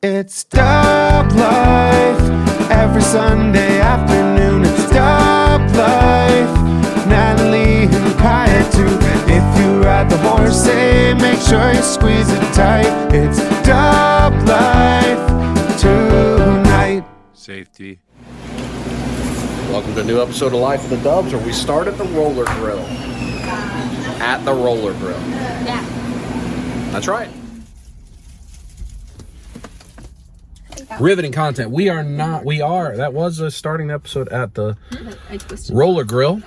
It's Dub Life, every Sunday afternoon. It's Dub Life, Natalie and Kaya too. If you ride the horse, say make sure you squeeze it tight. It's Dub Life tonight. Safety. Welcome to a new episode of Life of the Dubs, where we start at the roller grill. At the roller grill. Yeah. That's right. Riveting content. That was a starting episode at the roller grill,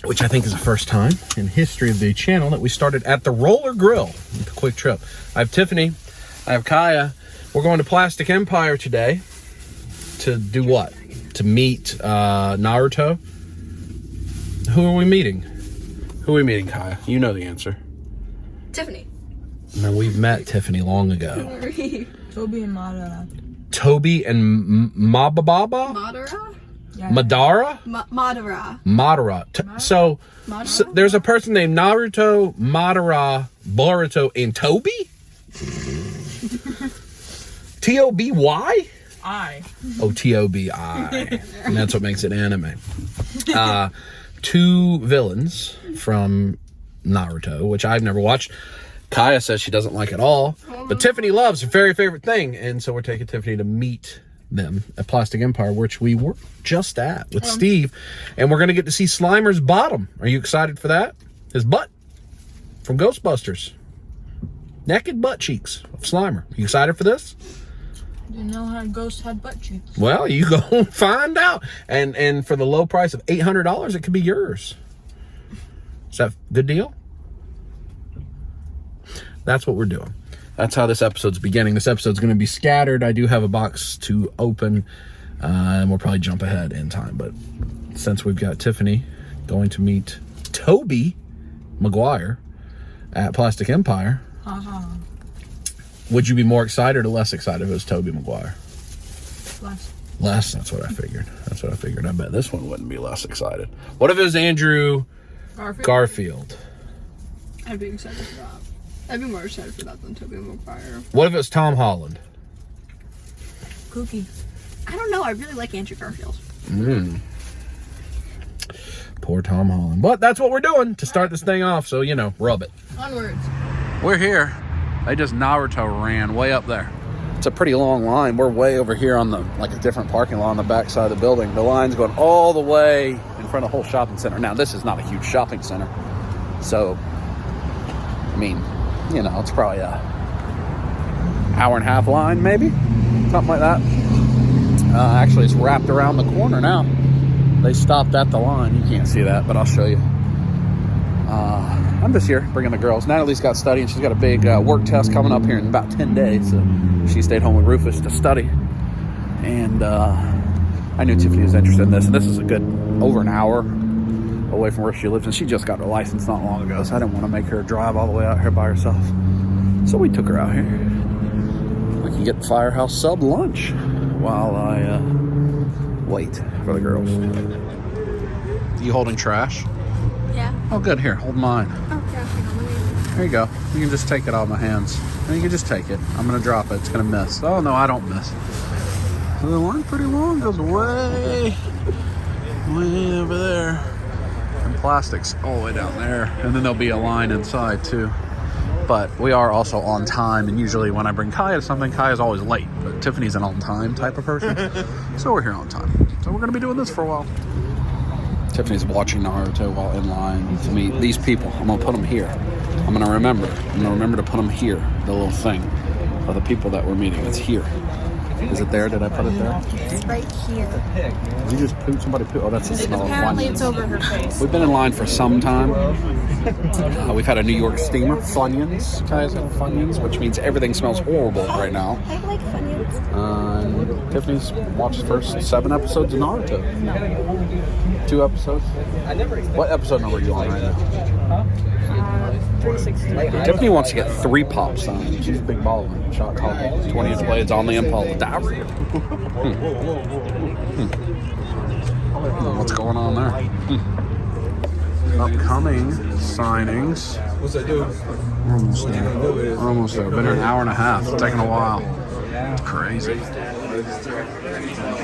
which I think is the first time in history of the channel that we started at the roller grill with a quick trip. I have Tiffany, I have Kaya. We're going to Plastic Empire today to do what? To meet Naruto. Who are we meeting? Kaya? You know the answer. Tiffany. No, we've met Tiffany long ago. Toby and Madara. Toby and Mababa? Madara? Yeah. Madara? Madara. Madara. So there's a person named Naruto, Madara, Boruto, and Toby? T-O-B-Y? I. Oh, T-O-B-I. And that's what makes it anime. Two villains from Naruto, which I've never watched. Kaya says she doesn't like it all, but Tiffany loves her very favorite thing, and so we're taking Tiffany to meet them at Plastic Empire, which we were just at with Steve, and we're going to get to see Slimer's bottom. Are you excited for that? His butt from Ghostbusters. Naked butt cheeks of Slimer. You excited for this? Didn't know how ghosts had butt cheeks. Well, you go find out. And for the low price of $800, it could be yours. Is that a good deal? That's what we're doing. That's how this episode's beginning. This episode's going to be scattered. I do have a box to open, and we'll probably jump ahead in time. But since we've got Tiffany going to meet Toby Maguire at Plastic Empire, would you be more excited or less excited if it was Toby Maguire? Less. That's what I figured. I bet this one wouldn't be less excited. What if it was Andrew Garfield? I'd be excited for that. I'd be more excited for that than Toby Maguire. What if it was Tom Holland? Kooky. I don't know. I really like Andrew Garfield. Poor Tom Holland. But that's what we're doing to start this thing off. So, rub it. Onwards. We're here. They just Naruto ran way up there. It's a pretty long line. We're way over here on a different parking lot on the back side of the building. The line's going all the way in front of the whole shopping center. Now, this is not a huge shopping center. So, it's probably a hour and a half line, maybe, something like that. Actually, it's wrapped around the corner now. They stopped at the line. You can't see that, but I'll show you. I'm just here bringing the girls. Natalie's got studying. She's got a big work test coming up here in about 10 days. So she stayed home with Rufus to study. And I knew Tiffany was interested in this. And this is a good over an hour away from where she lives, and she just got her license not long ago, so I didn't want to make her drive all the way out here by herself. So we took her out here. We can get the Firehouse sub lunch while I wait for the girls. You holding trash? Yeah. Oh, good. Here, hold mine. Okay. There you go. You can just take it out of my hands. You can just take it. I'm going to drop it. It's going to miss. Oh, no, I don't miss. So the line's pretty long. It goes way over there. Plastics all the way down there, and then there'll be a line inside too. But we are also on time, and usually when I bring Kaya to something, Kaya's always late, but Tiffany's an on-time type of person. So we're here on time. So we're going to be doing this for a while. Tiffany's watching Naruto while in line to meet these people. I'm going to put them here. I'm going to remember to put them here, the little thing of the people that we're meeting. It's here. Is it there? Did I put it there? It's right here. Did you just poop? Somebody poop? Oh, that's the smell of Apparently Funyuns. it's over her face. We've been in line for some time. We've had a New York steamer, Funyuns. Guys have Funyuns, which means everything smells horrible right now. I like Funyuns. Tiffany's watched the first 7 episodes of Naruto. 2 episodes. What episode number are you on right now? 360. Tiffany wants to get 3 pops on. She's a big baller. Shot called 20-inch blades on the Impala. Diary. What's going on there? Upcoming signings. We're almost there. We're almost there. Been here an hour and a half. It's taking a while. It's crazy.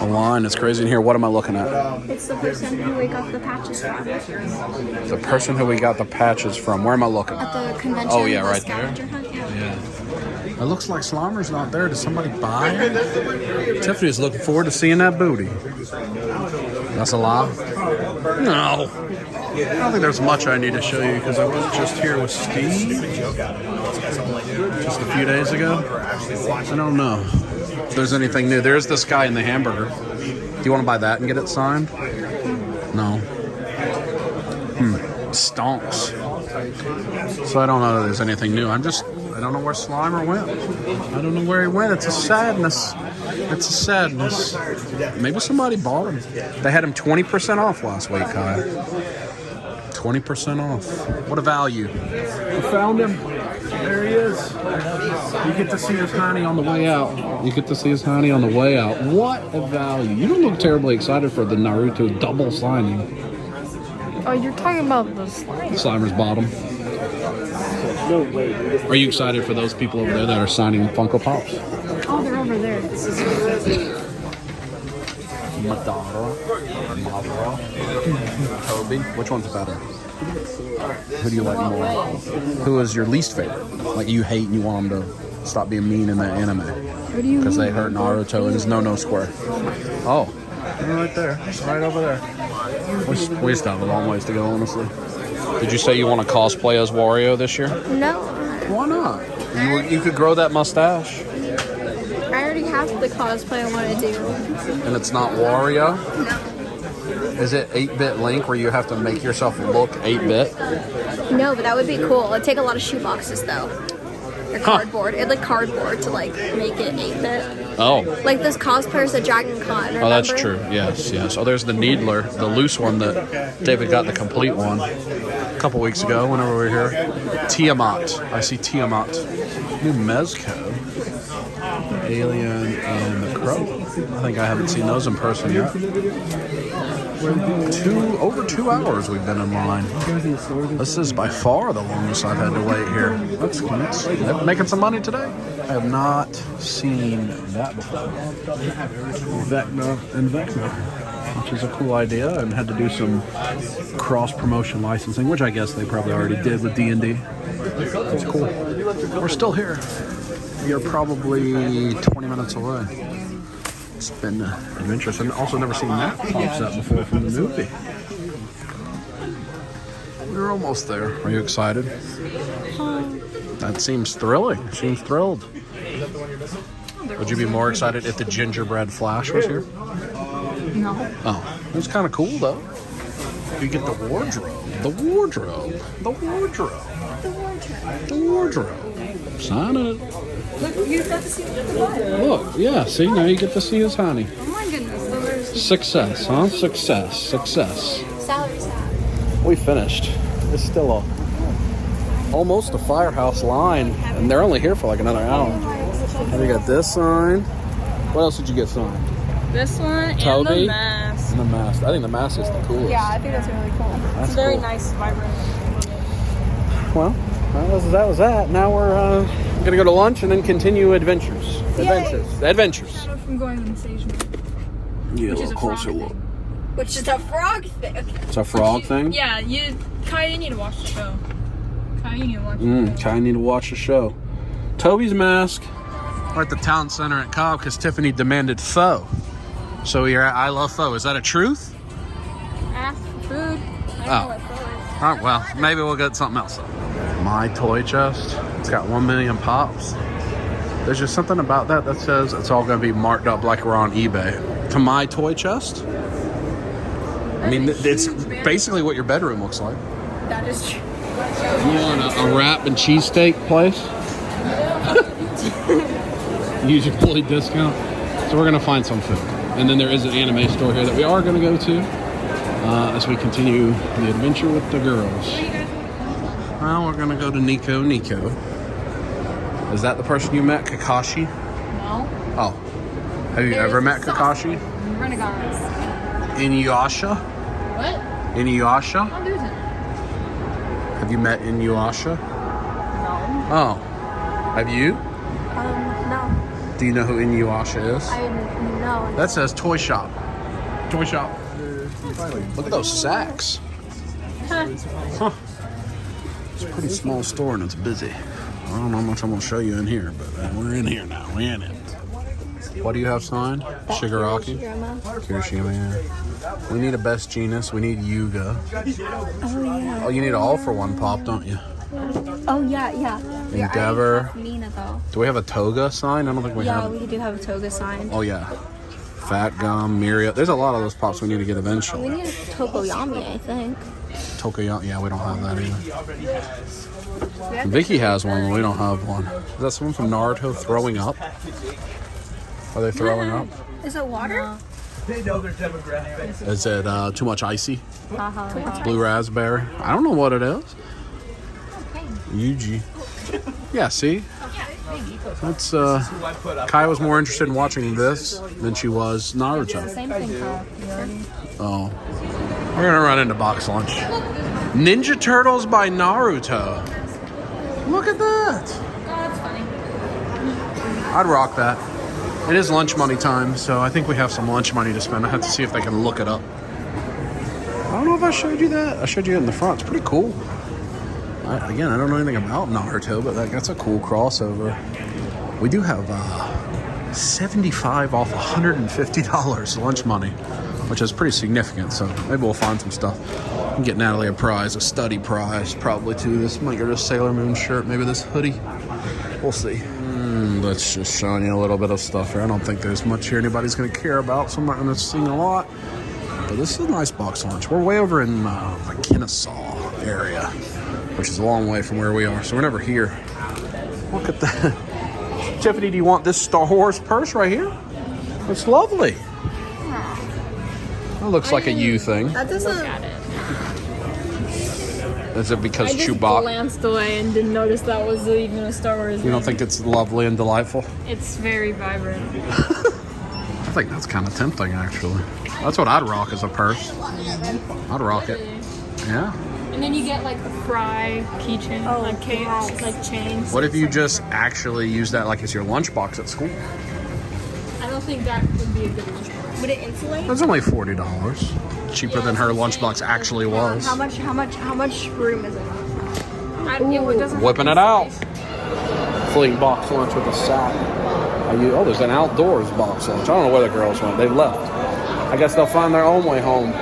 The line is crazy in here. What am I looking at? It's the person who we got the patches from. The person who we got the patches from. Where am I looking? At the convention. Oh, yeah, the right there. scavenger hunt, Yeah. It looks like Slimer's not there. Did somebody buy it? Tiffany's looking forward to seeing that booty. That's a lie? No. I don't think there's much I need to show you because I was just here with Steve just a few days ago. I don't know if there's anything new. There's this guy in the hamburger. Do you want to buy that and get it signed? No. Stonks. So I don't know that there's anything new. I don't know where Slimer went. I don't know where he went. It's a sadness. It's a sadness. Maybe somebody bought him. They had him 20% off last week, Kai. 20% off. What a value. I found him. There he is. You get to see his honey on the way out. You get to see his honey on the way out. What a value. You don't look terribly excited for the Naruto double signing. Oh, you're talking about the slime. Slimer's bottom. Are you excited for those people over there that are signing Funko Pops? Oh, they're over there. Madara, Toby. Which one's better? Who do you like more? Who is your least favorite? Like you hate and you want them to stop being mean in that anime? Because they hurt Naruto in his no square. Oh, they're right there. It's right over there. We still have a long ways to go, honestly. Did you say you want to cosplay as Wario this year? No. Why not? You could grow that mustache. I already have the cosplay I want to do. And it's not Wario? No. Is it 8-bit Link where you have to make yourself look 8-bit? No, but that would be cool. It'd take a lot of shoe boxes though. Or cardboard. It'd like cardboard to like make it 8-bit. Oh. Like those cosplayers at Dragon Con, remember? Oh, that's true. Yes. Oh, there's the Needler, the loose one that David got the complete one a couple weeks ago whenever we were here. Tiamat. I see Tiamat. New Mezco. Alien and the Crow. I think I haven't seen those in person yet. Over 2 hours we've been in line. This is by far the longest I've had to wait here. That's cool. Making some money today? I have not seen that before. Vecna and Vecna, which is a cool idea, and had to do some cross-promotion licensing, which I guess they probably already did with D&D. That's cool. We're still here. We are probably 20 minutes away. It's been adventurous, and also never seen that pop set before from the movie. We're almost there. Are you excited? That seems thrilling. Seems thrilled. Would you be more excited if the gingerbread Flash was here? No. Oh, it was kind of cool though. You get the wardrobe. The wardrobe. The wardrobe. The wardrobe. Sign it. Look, you got to see the butt. Look, yeah, see, now you get to see his honey. Oh my goodness. So there's Success, huh? Success. Salary side. We finished. It's still almost a firehouse line, and they're only here for like another hour. And we got this sign. What else did you get signed? This one Toby? and the mask. And the mask. I think the mask is the coolest. yeah, I think that's really cool. That's It's very cool. nice, vibrant. Well, that was that. Now we're gonna go to lunch and then continue adventures. Adventures. From going on stage. Yeah, a is little a closer frog look. Which is a frog thing. Okay. It's a frog thing? Yeah, Kai, you need to watch the show. Kai, you need to watch the show. I need to watch the show. Toby's mask. We're at the town center at Cobb because Tiffany demanded pho. So you're at I Love Pho. Is that a truth? Ask for food. I don't know what food is. All right, well, maybe we'll get something else. My toy chest. It's got 1 million pops. There's just something about that says it's all going to be marked up like we're on eBay. To my toy chest. I mean, it's basically what your bedroom looks like. That is true. You want a wrap and cheesesteak place? Use your fully discount. So we're going to find some food. And then there is an anime store here that we are going to go to as we continue the adventure with the girls. Well, we're going to go to Nico. Is that the person you met, Kakashi? No. Oh. Have you ever met Kakashi? Renegades. Inuyasha? What? Inuyasha? Oh, there's it. Have you met Inuyasha? Oh. Have you? No. Do you know who Inuyasha is? No. That says toy shop. Toy shop. Look at those sacks. Huh. It's a pretty small store and it's busy. I don't know how much I'm going to show you in here, but we're in here now. We're in it. What do you have signed? Shigaraki? Kirishima, yeah. We need a Best Genus. We need Yuga. Oh, yeah. Oh, you need all for one pop, don't you? Oh, yeah. Endeavor. Nina, though. Do we have a Toga sign? I don't think we have. Yeah, we do have a Toga sign. Oh, yeah. Fat Gum, Miria. There's a lot of those pops we need to get eventually. We need a Tokoyami, I think. Tokoyami, yeah, we don't have that either. Vicky has one, but we don't have one. Is that someone from Naruto throwing up? Are they throwing up? Is it water? Is it too much icy? Blue raspberry? I don't know what it is. Yuji. Yeah, see? That's, Kai was more interested in watching this than she was Naruto. Same thing, Oh. We're gonna run into box lunch. Ninja Turtles by Naruto. Look at that. Oh, that's funny. I'd rock that. It is lunch money time, so I think we have some lunch money to spend. I have to see if they can look it up. I don't know if I showed you that. I showed you it in the front. It's pretty cool. Again, I don't know anything about Naruto, but that's a cool crossover. We do have 75 off $150 lunch money, which is pretty significant, so maybe we'll find some stuff. We can get Natalie a prize, a study prize, probably too. This might get her a Sailor Moon shirt, maybe this hoodie. We'll see. Let's just show you a little bit of stuff here. I don't think there's much here anybody's going to care about, so I'm not going to sing a lot. But this is a nice box lunch. We're way over in the Kennesaw area, which is a long way from where we are, so we're never here. Look at that. Tiffany, do you want this Star Wars purse right here? It's lovely. That looks like a you thing. That doesn't... Is it because I just Chewbacca? glanced away and didn't notice that was even a Star Wars. You don't think it's lovely and delightful? It's very vibrant. I think that's kind of tempting, actually. That's what I'd rock as a purse. I'd rock it. Yeah. And then you get like a fry keychain, like chains. What if you just actually use that like as your lunchbox at school? I don't think that would be a good one. Would it insulate? It's only $40. Cheaper than her lunchbox actually was. How much room is it? It doesn't Whipping it out. Fleeing box lunch with a sack. Oh, there's an outdoors box lunch. I don't know where the girls went. They left. I guess they'll find their own way home.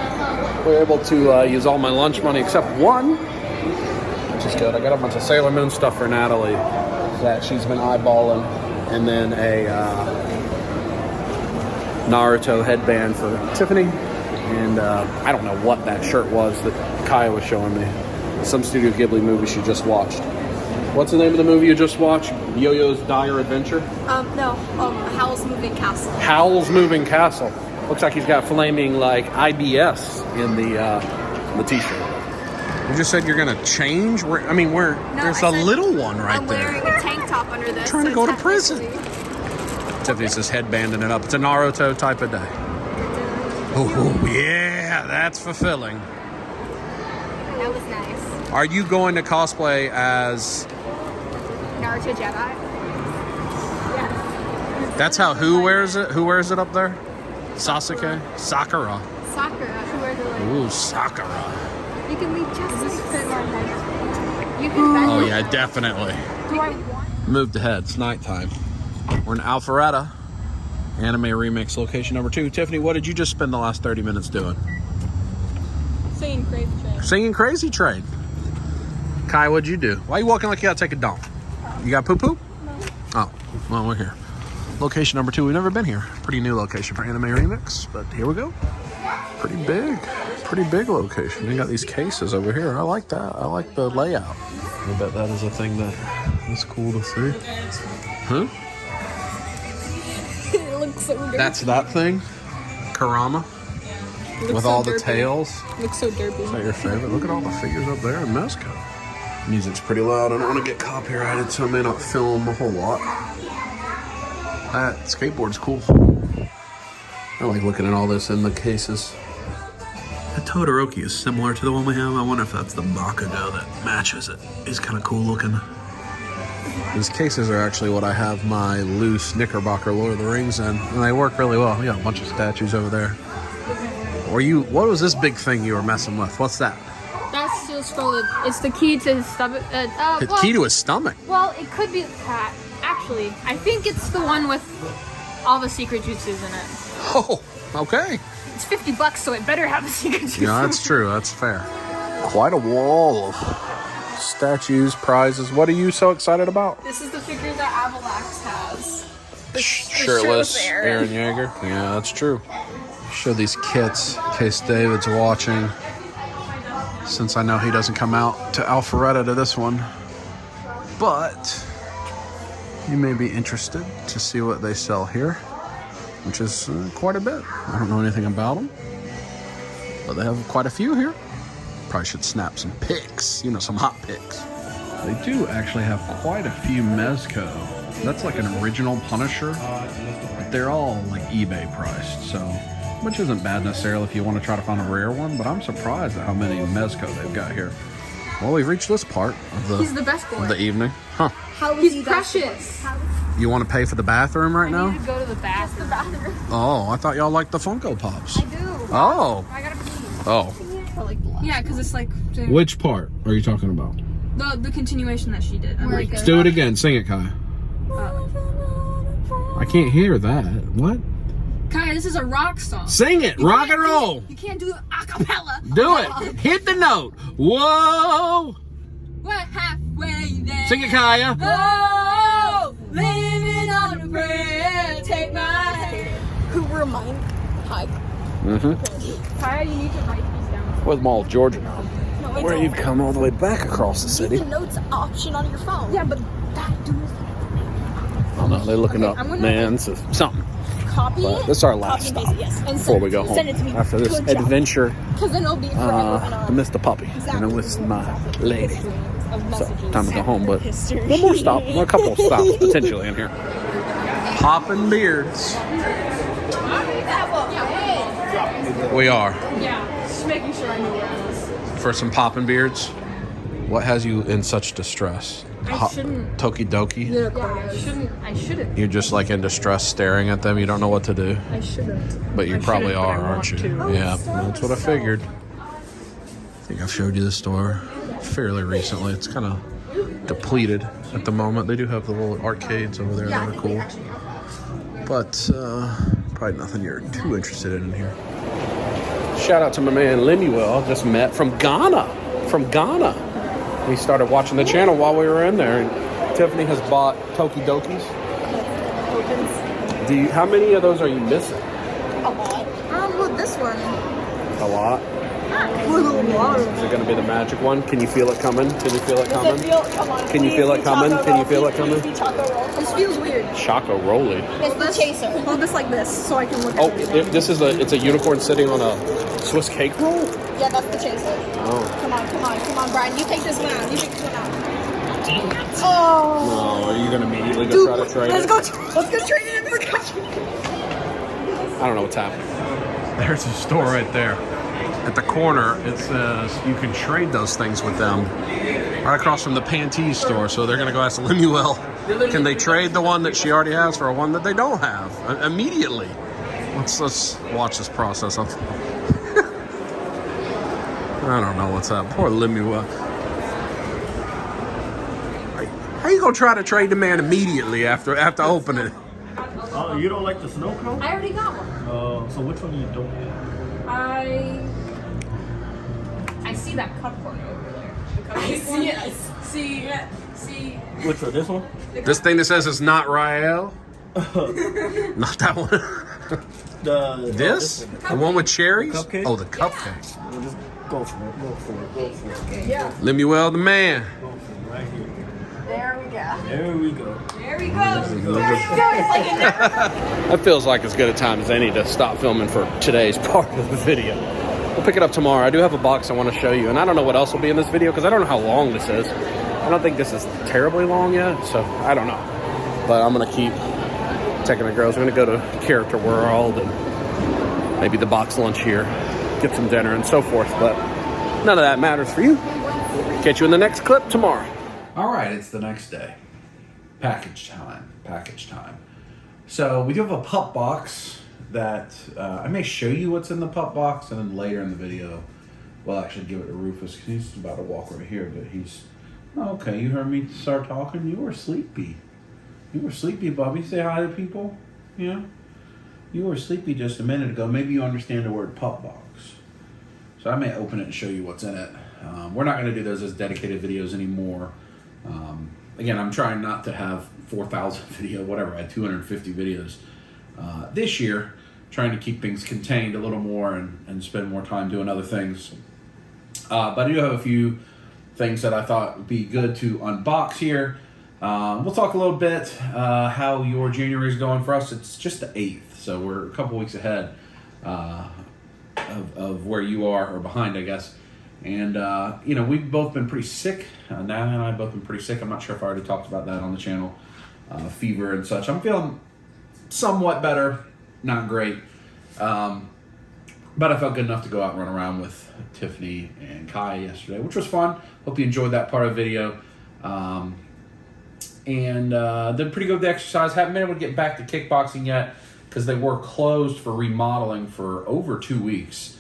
We're able to use all my lunch money except one, which is good. I got a bunch of Sailor Moon stuff for Natalie that she's been eyeballing, and then a Naruto headband for Tiffany, and I don't know what that shirt was that Kaya was showing me. Some Studio Ghibli movie she just watched. What's the name of the movie you just watched? Yo-Yo's Dire Adventure? Howl's Moving Castle. Howl's Moving Castle. Looks like he's got flaming like IBS in the t-shirt. You just said you're gonna change? There's a little one right there. I'm wearing a tank top under this. Trying to go to prison. Tiffany's just headbanding it up. It's a Naruto type of day. Oh yeah, that's fulfilling. That was nice. Are you going to cosplay as Naruto Jedi? Yes. That's how who wears it? Who wears it up there? Sasuke? Sakura. Sakura. Who wears it like? Ooh, Sakura. You can leave just this fit my head. You can bend Oh it. yeah, definitely. Do I want? Moved ahead. It's nighttime. We're in Alpharetta. Anime Remix location number 2. Tiffany, what did you just spend the last 30 minutes doing? Singing Crazy Train. Singing Crazy Train. Kai, what'd you do? Why are you walking like you gotta take a dump? You got poo-poo? No. Oh, well, we're here. Location number 2. We've never been here. Pretty new location for Anime Remix, but here we go. Pretty big location. They got these cases over here. I like that. I like the layout. I bet that is a thing that is cool to see. Huh? It looks so derpy. That's that thing? Karama? With all the tails? Looks so derpy. Is that your favorite? Look at all the figures up there in Mezco. Music's pretty loud. I don't want to get copyrighted, so I may not film a whole lot. That skateboard's cool. I like looking at all this in the cases. The Todoroki is similar to the one we have. I wonder if that's the Bakugo that matches it. He's kind of cool looking. These cases are actually what I have my loose Knickerbocker Lord of the Rings in, and they work really well. We got a bunch of statues over there. What was this big thing you were messing with? What's that? That's just for it's the key to his stomach. The key to his stomach? Well, it could be that. Actually, I think it's the one with all the secret juices in it. Oh, okay. It's $50, so it better have the secret juice. Yeah, that's true. That's fair. Quite a wall of statues, prizes. What are you so excited about? This is the figure that Avalax has. Shirtless Aaron Yeager. Yeah, that's true. Show these kits in case David's watching, since I know he doesn't come out to Alpharetta to this one. But you may be interested to see what they sell here, which is quite a bit. I don't know anything about them, but they have quite a few here. Probably should snap some pics, you know, some hot pics. They do actually have quite a few Mezco. That's like an original Punisher, but they're all like eBay priced, so, which isn't bad necessarily if you want to try to find a rare one, but I'm surprised at how many Mezco they've got here. Well, we've reached this part of He's the best boy. the evening. Huh. He's precious. You want to pay for the bathroom right now? I need to go to the bathroom. Oh, I thought y'all liked the Funko Pops. I do. Oh. I gotta pee. Oh. Yeah, because it's like Which part are you talking about? the continuation that she did. Let's do it again. Sing it, Kai. I can't hear that. What? Kai, this is a rock song. Sing it. Rock and roll. You can't do a cappella. Do it. Hit the note. Whoa. We're halfway there. Sing it, Kaya. Oh, living on a prayer. Take my hand. Who remind? Hi. Kaya, you need to write these down. With Mall of Georgia. No, Where you've come all the way back across the city. the notes option on your phone. Yeah, but that dude is Oh no, they're looking up. I'm gonna- Man, it's something. Copy But it. this is our Copy last and stop paste it, yes. And before we go home. send it to me. After this Good job. adventure Because then it'll be forever. to miss the puppy and with my lady. Of So, messages. time to go home, but History. one more stop, a couple of stops potentially in here. Poppin' beards. We are. Yeah, just making sure I know where I was. For some poppin' beards. What has you in such distress? I shouldn't. Tokidoki? Yeah, I shouldn't. You're just like in distress staring at them. You don't know what to do. I shouldn't. But you I probably shouldn't, but are, I aren't you? want to. Yeah, that's what I figured. I think I've showed you the store fairly recently. It's kind of depleted at the moment. They do have the little arcades over there that are cool. But probably nothing you're too interested in here. Shout out to my man Lemuel, just met from Ghana. He started watching the channel while we were in there. And Tiffany has bought Tokidokis. How many of those are you missing? A lot. Well, this one. A lot. Is it going to be the magic one? Can you feel it coming? Can you feel it coming? Can you feel it coming? Can you feel it coming? This feels weird. Choco Roly. It's the chaser. Hold this like this so I can look at Oh, it. it's a unicorn sitting on a Swiss cake roll? Yeah, that's the chaser. Oh. Come on, Brian. You take this one out. You take this one out. Oh. No, are you going to immediately go try to trade it? Let's go trade it in for country. I don't know what's happening. There's a store right there. At the corner, it says you can trade those things with them. Right across from the Pantees store. So they're going to go ask Lemuel, can they trade the one that she already has for one that they don't have? Immediately. Let's watch this process. I don't know what's up. Poor Lemuel. How you going to try to trade the man immediately after opening it? Oh, you don't like the snow cone? I already got one. So which one you don't have? I see that cupboard over there. I see it. See. Which one? This one? This thing that says it's not Rael? Not that one. This? The one with cherries? Cupcake? Oh, the cupcake. Just go for it. Go for it. Yeah. Lemuel the man. Go for it. Right here. There we go. There we go. That feels like as good a time as any to stop filming for today's part of the video. We'll pick it up tomorrow. I do have a box I want to show you, and I don't know what else will be in this video because I don't know how long this is. I don't think this is terribly long yet, so I don't know. But I'm going to keep taking the girls. We're going to go to Character World and maybe the box lunch here, get some dinner and so forth, but none of that matters for you. Catch you in the next clip tomorrow. All right, it's the next day. package time. So we do have a pup box that I may show you what's in the pup box, and then later in the video, we'll actually give it to Rufus because he's about to walk right here. But he's okay. You heard me start talking. You were sleepy. You were sleepy, Bubby. Say hi to people. Yeah. You were sleepy just a minute ago. Maybe you understand the word pup box. So I may open it and show you what's in it. We're not going to do those as dedicated videos anymore. Again, I'm trying not to have 4,000 video, whatever. I had 250 videos this year, trying to keep things contained a little more and spend more time doing other things. But I do have a few things that I thought would be good to unbox here. We'll talk a little bit how your January is going for us. It's just the 8th, so we're a couple weeks ahead of where you are, or behind, I guess. And, you know, we've both been pretty sick. Natalie and I have both been pretty sick. I'm not sure if I already talked about that on the channel. Fever and such. I'm feeling somewhat better. Not great. But I felt good enough to go out and run around with Tiffany and Kai yesterday, which was fun. Hope you enjoyed that part of the video. And did pretty good with the exercise. Haven't been able to get back to kickboxing yet because they were closed for remodeling for over 2 weeks.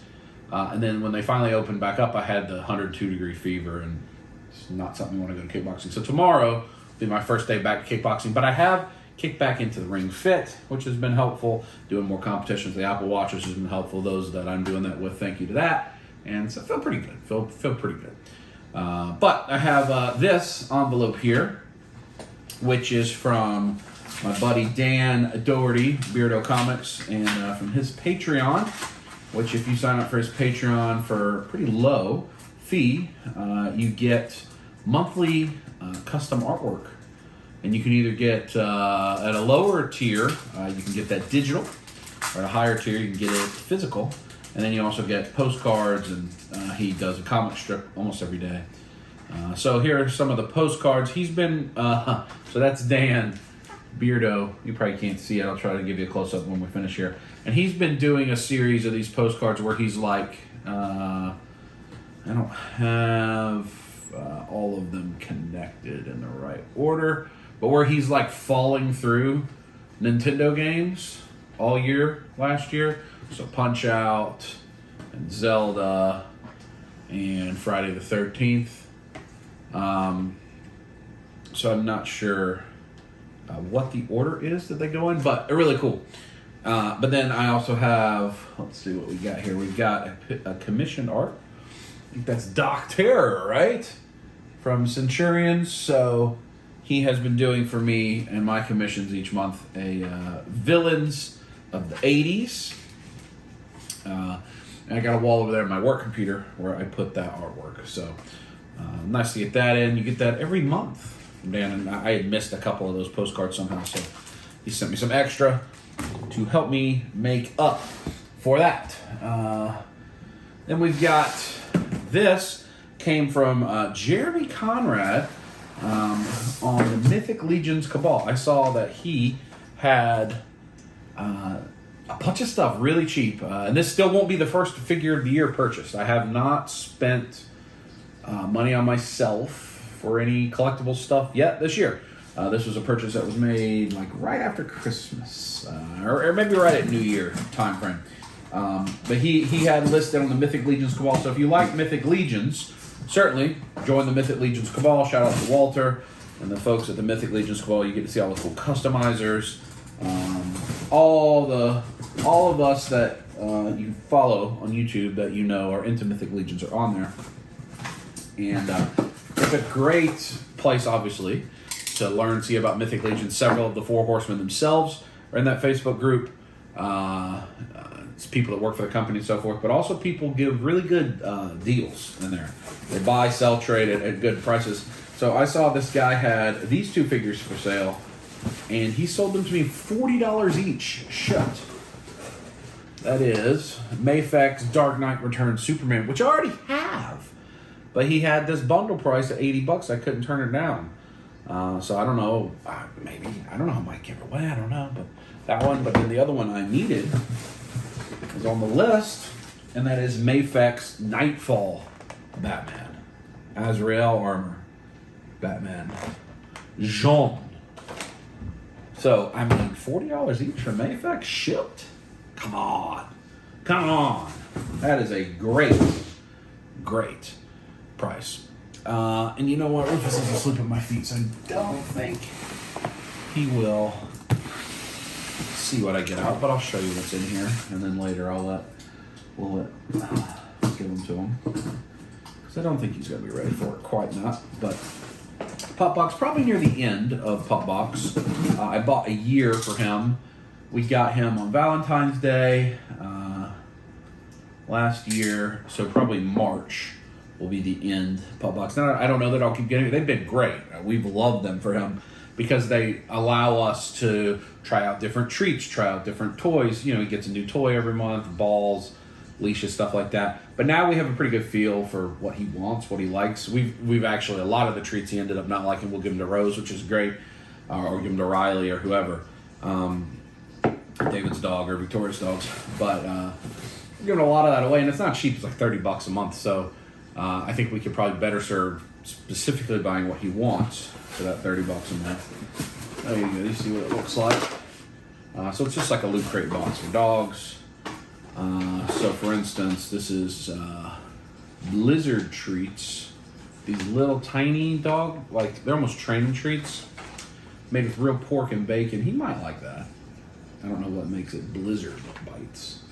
And then when they finally opened back up, I had the 102-degree fever, and it's not something you want to go to kickboxing. So tomorrow will be my first day back to kickboxing. But I have kicked back into the Ring Fit, which has been helpful. Doing more competitions, the Apple Watch, which has been helpful. Those that I'm doing that with, thank you to that. And so I feel pretty good. Feel pretty good. But I have this envelope here, which is from my buddy Dan Doherty, Beardo Comics, and from his Patreon, which if you sign up for his Patreon for a pretty low fee, you get monthly custom artwork. And you can either get, at a lower tier, you can get that digital, or at a higher tier, you can get it physical. And then you also get postcards, and he does a comic strip almost every day. So here are some of the postcards. He's been, so that's Dan Beardo. You probably can't see it. I'll try to give you a close-up when we finish here. And he's been doing a series of these postcards where he's like, I don't have all of them connected in the right order, but where he's like falling through Nintendo games all year last year. So Punch-Out and Zelda and Friday the 13th. So I'm not sure what the order is that they go in, but they're really cool. But then I also have, let's see what we got here. We've got a commissioned art. I think that's Doc Terror, right? From Centurions. So he has been doing for me and my commissions each month a villains of the 80s. And I got a wall over there in my work computer where I put that artwork. So nice to get that in. You get that every month. Dan, and I had missed a couple of those postcards somehow, so he sent me some extra to help me make up for that. Then we've got this, came from Jeremy Conrad on the Mythic Legions Cabal. I saw that he had a bunch of stuff really cheap, and this still won't be the first figure of the year purchased. I have not spent money on myself for any collectible stuff yet this year. This was a purchase that was made like right after Christmas, or maybe right at New Year time frame. But he had listed on the Mythic Legions Cabal. So if you like Mythic Legions, certainly join the Mythic Legions Cabal. Shout out to Walter and the folks at the Mythic Legions Cabal. You get to see all the cool customizers. All of us that you follow on YouTube that you know are into Mythic Legions are on there. And it's a great place, obviously, to learn, see about Mythic Legions. Several of the Four Horsemen themselves are in that Facebook group. It's people that work for the company and so forth, but also people give really good deals in there. They buy, sell, trade at good prices. So I saw this guy had these two figures for sale, and he sold them to me $40 each, shipped. That is Mafex Dark Knight Returns Superman, which I already have. But he had this bundle price at $80. I couldn't turn it down. So I don't know. Maybe. I don't know. I might give it away. I don't know. But that one. But then the other one I needed is on the list. And that is Mafex Nightfall Batman. Azrael armor. Batman. Jean. So, I mean, $40 each from Mayfax shipped? Come on. Come on. That is a great price. And you know what? Rufus is asleep at my feet, so I don't think he will see what I get out, but I'll show you what's in here, and then later we'll give them to him. Because I don't think he's going to be ready for it quite not, but Pop Box, probably near the end of Pop Box. I bought a year for him. We got him on Valentine's Day last year, so probably March will be the end Pop Box. Now, I don't know that I'll keep getting it. They've been great. We've loved them for him because they allow us to try out different treats, try out different toys. You know, he gets a new toy every month, balls, leashes, stuff like that. But now we have a pretty good feel for what he wants, what he likes. We've actually, a lot of the treats he ended up not liking, we'll give him to Rose, which is great, or give him to Riley or whoever. David's dog or Victoria's dogs. But we're giving a lot of that away, and it's not cheap. It's like $30 a month. So I think we could probably better serve specifically buying what he wants for that $30 a month. There you go. You see what it looks like. So it's just like a Loot Crate box for dogs. So for instance, this is Blizzard treats. These little tiny dog, like they're almost training treats, made with real pork and bacon. He might like that. I don't know what makes it Blizzard bites.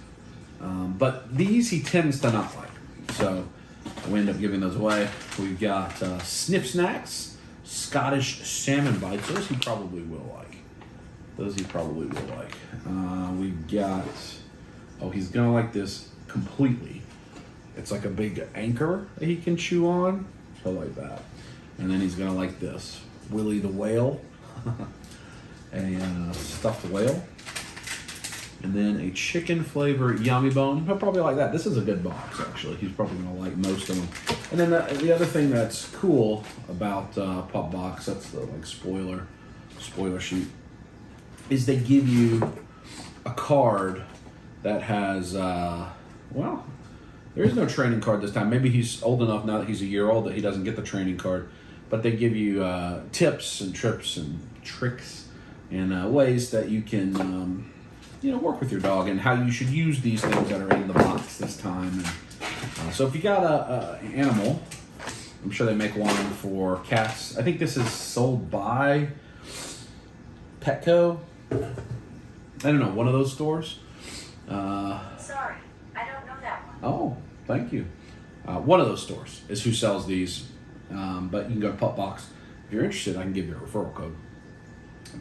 But these he tends to not like. So we end up giving those away. We've got Snip Snacks, Scottish salmon bites. Those he probably will like. We've got, he's gonna like this completely. It's like a big anchor that he can chew on. So like that. And then he's gonna like this. Willie the Whale. A stuffed whale. And then a chicken flavor yummy bone. He'll probably like that. This is a good box, actually. He's probably going to like most of them. And then the other thing that's cool about Pop Box, that's the like spoiler sheet, is they give you a card that has, well, there is no training card this time. Maybe he's old enough now that he's a year old that he doesn't get the training card. But they give you tips and trips and tricks and ways that you can... work with your dog and how you should use these things that are in the box this time. And, so if you got a animal, I'm sure they make one for cats. I think this is sold by Petco. I don't know, one of those stores. Sorry, I don't know that one. Oh, thank you. One of those stores is who sells these. But you can go to Pup Box. If you're interested, I can give you a referral code.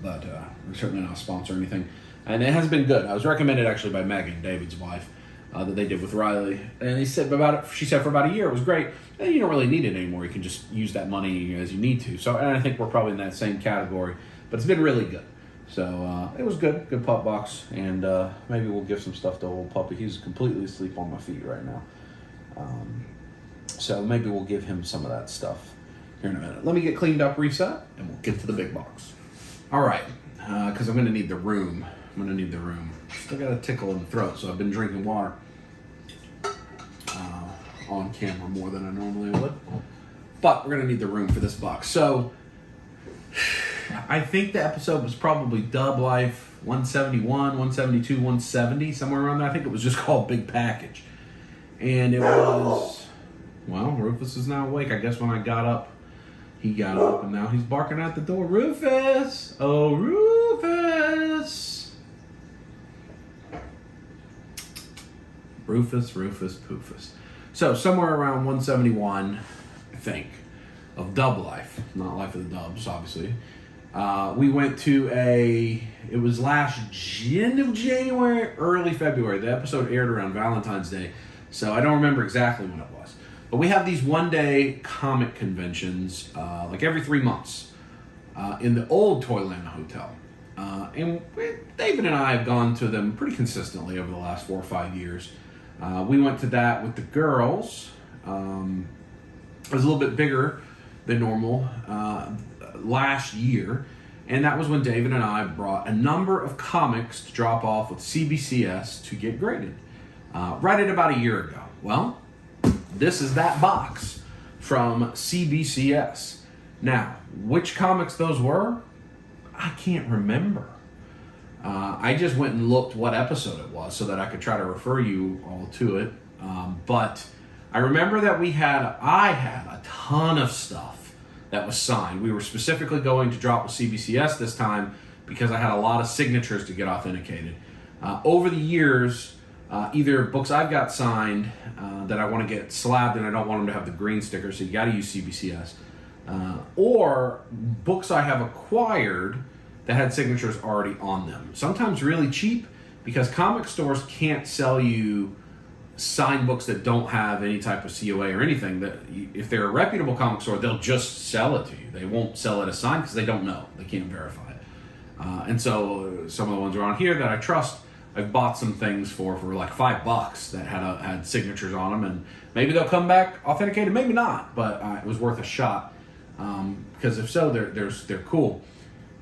But we're certainly not a sponsor or anything. And it has been good. I was recommended actually by Megan, David's wife, that they did with Riley. And she said for about a year it was great. And you don't really need it anymore. You can just use that money as you need to. So, and I think we're probably in that same category. But it's been really good. So it was good Pup Box. And maybe we'll give some stuff to old puppy. He's completely asleep on my feet right now. So maybe we'll give him some of that stuff here in a minute. Let me get cleaned up, reset, and we'll get to the big box. All right, because I'm going to need the room. Still got a tickle in the throat, so I've been drinking water on camera more than I normally would. But we're going to need the room for this box. So I think the episode was probably Dub Life 171, 172, 170, somewhere around there. I think it was just called Big Package. And it was, well, Rufus is now awake. I guess when I got up, he got up, and now he's barking at the door. Rufus! Oh, Rufus! Rufus, Poofus. So somewhere around 171, I think, of Dub Life. Not Life of the Dubs, obviously. We went to it was last end of January, early February. The episode aired around Valentine's Day, so I don't remember exactly when it was. But we have these one-day comic conventions, like every 3 months, in the old Toyland Hotel. And David and I have gone to them pretty consistently over the last 4 or 5 years. We went to that with the girls. It was a little bit bigger than normal last year. And that was when David and I brought a number of comics to drop off with CBCS to get graded. Right at about a year ago. Well, this is that box from CBCS. Now, which comics those were, I can't remember. I just went and looked what episode it was so that I could try to refer you all to it. But I remember that I had a ton of stuff that was signed. We were specifically going to drop with CBCS this time because I had a lot of signatures to get authenticated. Over the years, either books I've got signed that I want to get slabbed and I don't want them to have the green sticker, so you got to use CBCS, or books I have acquired that had signatures already on them. Sometimes really cheap because comic stores can't sell you signed books that don't have any type of COA or anything. That if they're a reputable comic store, they'll just sell it to you. They won't sell it as signed because they don't know. They can't verify it. And so some of the ones around here that I trust, I've bought some things for like $5 that had signatures on them, and maybe they'll come back authenticated, maybe not, but it was worth a shot because if so, they're cool.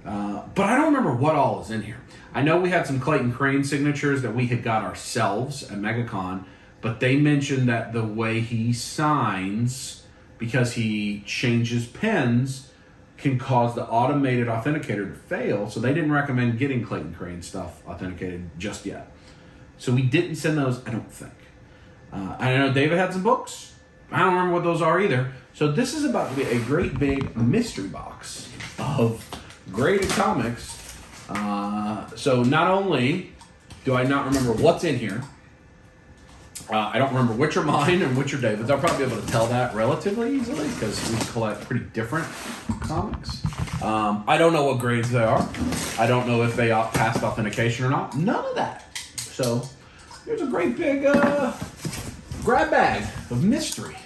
But I don't remember what all is in here. I know we had some Clayton Crane signatures that we had got ourselves at MegaCon, but they mentioned that the way he signs, because he changes pens, can cause the automated authenticator to fail, so they didn't recommend getting Clayton Crane stuff authenticated just yet. So we didn't send those, I don't think. I know David had some books. I don't remember what those are either. So this is about to be a great big mystery box of graded comics. So not only do I not remember what's in here, I don't remember which are mine and which are David's. I'll probably be able to tell that relatively easily because we collect pretty different comics. I don't know what grades they are. I don't know if they passed authentication or not. None of that. So there's a great big grab bag of mystery.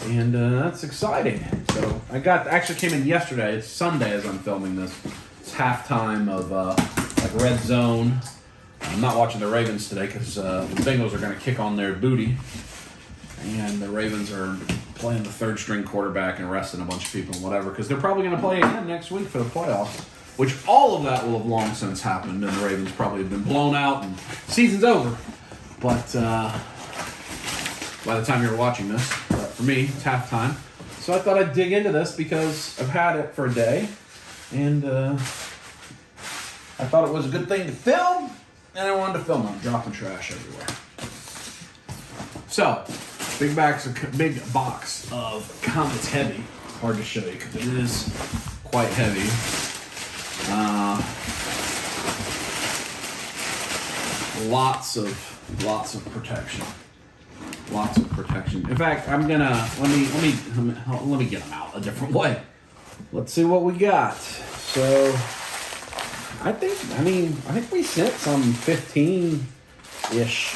And that's exciting. So actually came in yesterday. It's Sunday as I'm filming this. It's halftime of like Red Zone. I'm not watching the Ravens today because the Bengals are going to kick on their booty. And the Ravens are playing the third string quarterback and resting a bunch of people and whatever because they're probably going to play again next week for the playoffs, which all of that will have long since happened and the Ravens probably have been blown out and season's over. But by the time you're watching this, for me, it's halftime. So I thought I'd dig into this because I've had it for a day and I thought it was a good thing to film. And I wanted to film on dropping trash everywhere. So, big box of comics heavy. Hard to show you because it is quite heavy. Lots of protection. Lots of protection. In fact, I'm gonna let me get them out a different way. Let's see what we got. So. I think we sent some 15-ish,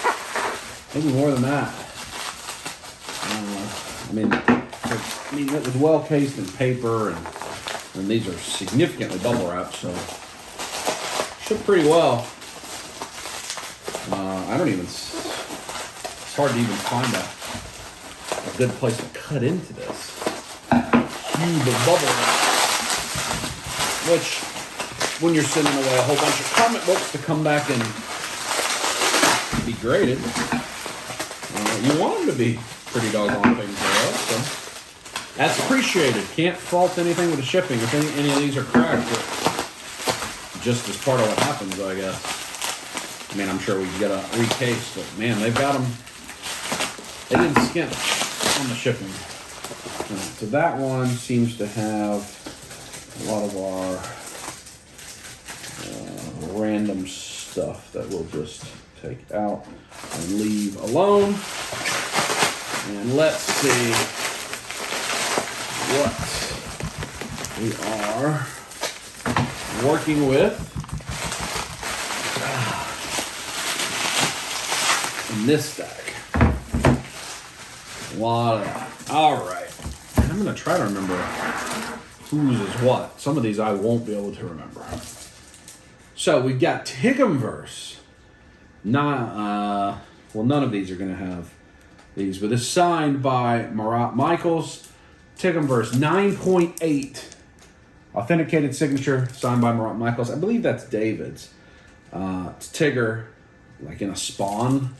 maybe more than that. It was well cased in paper, and these are significantly bubble wrapped, so shook pretty well. It's hard to even find a good place to cut into this cube of bubble wrap, which. When you're sending away a whole bunch of comic books to come back and be graded, you want them to be pretty doggone things so that's appreciated. Can't fault anything with the shipping. If any of these are cracked, just as part of what happens, I guess. I'm sure we can get a recase, but man, they've got them. They didn't skimp on the shipping. So that one seems to have a lot of our random stuff that we'll just take out and leave alone. And let's see what we are working with in this stack. A lot of that. All right. I'm going to try to remember whose is what. Some of these I won't be able to remember. So we've got Tigumverse. None of these are going to have these, but this is signed by Marat Michaels. Tigumverse 9.8. Authenticated signature, signed by Marat Michaels. I believe that's David's. It's Tigger, like in a Spawn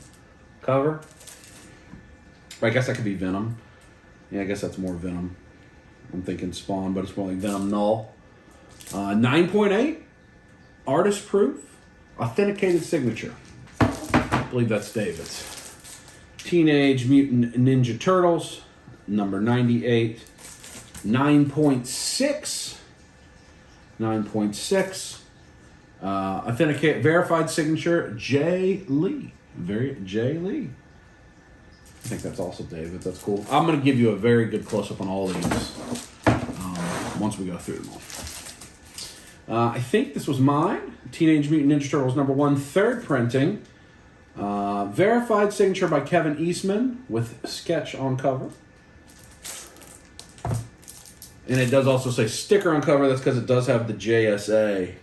cover. I guess that could be Venom. Yeah, I guess that's more Venom. I'm thinking Spawn, but it's more like Venom Null. 9.8. Artist proof, authenticated signature. I believe that's David's. Teenage Mutant Ninja Turtles, number 98. 9.6. 9.6. Authenticate verified signature, Jay Lee. Jay Lee. I think that's also David. That's cool. I'm going to give you a very good close-up on all these once we go through them all. I think this was mine. Teenage Mutant Ninja Turtles number 1, third printing. Verified signature by Kevin Eastman with sketch on cover. And it does also say sticker on cover. That's because it does have the JSA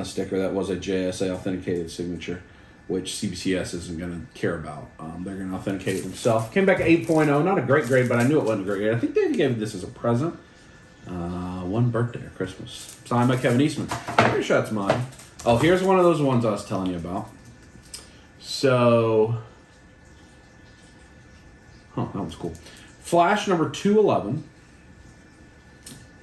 sticker. That was a JSA authenticated signature, which CBCS isn't going to care about. They're going to authenticate it themselves. Came back at 8.0. Not a great grade, but I knew it wasn't a great grade. I think David gave this as a present. One birthday or Christmas. Signed by Kevin Eastman. I'm pretty sure that's mine. Oh, here's one of those ones I was telling you about. So, that one's cool. Flash number 211.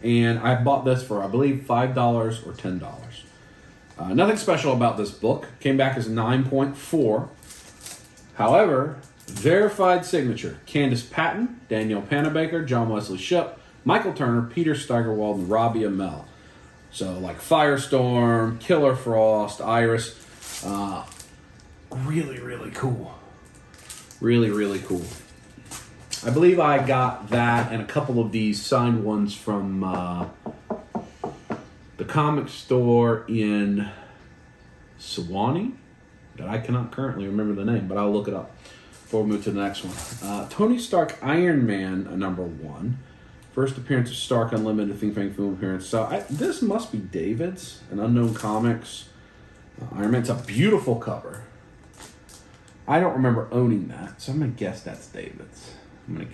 And I bought this for, I believe, $5 or $10. Nothing special about this book. Came back as 9.4. However, verified signature. Candace Patton, Danielle Panabaker, John Wesley Shipp, Michael Turner, Peter Steigerwald, and Robbie Amell. So, like Firestorm, Killer Frost, Iris. Really, really cool. Really, really cool. I believe I got that and a couple of these signed ones from the comic store in Sewanee that I cannot currently remember the name, but I'll look it up before we move to the next one. Tony Stark Iron Man number 1. First appearance of Stark Unlimited Think Fang film appearance. So this must be David's, an Unknown Comics Iron Man. It's a beautiful cover. I don't remember owning that, so I'm going to guess that's David's. Again,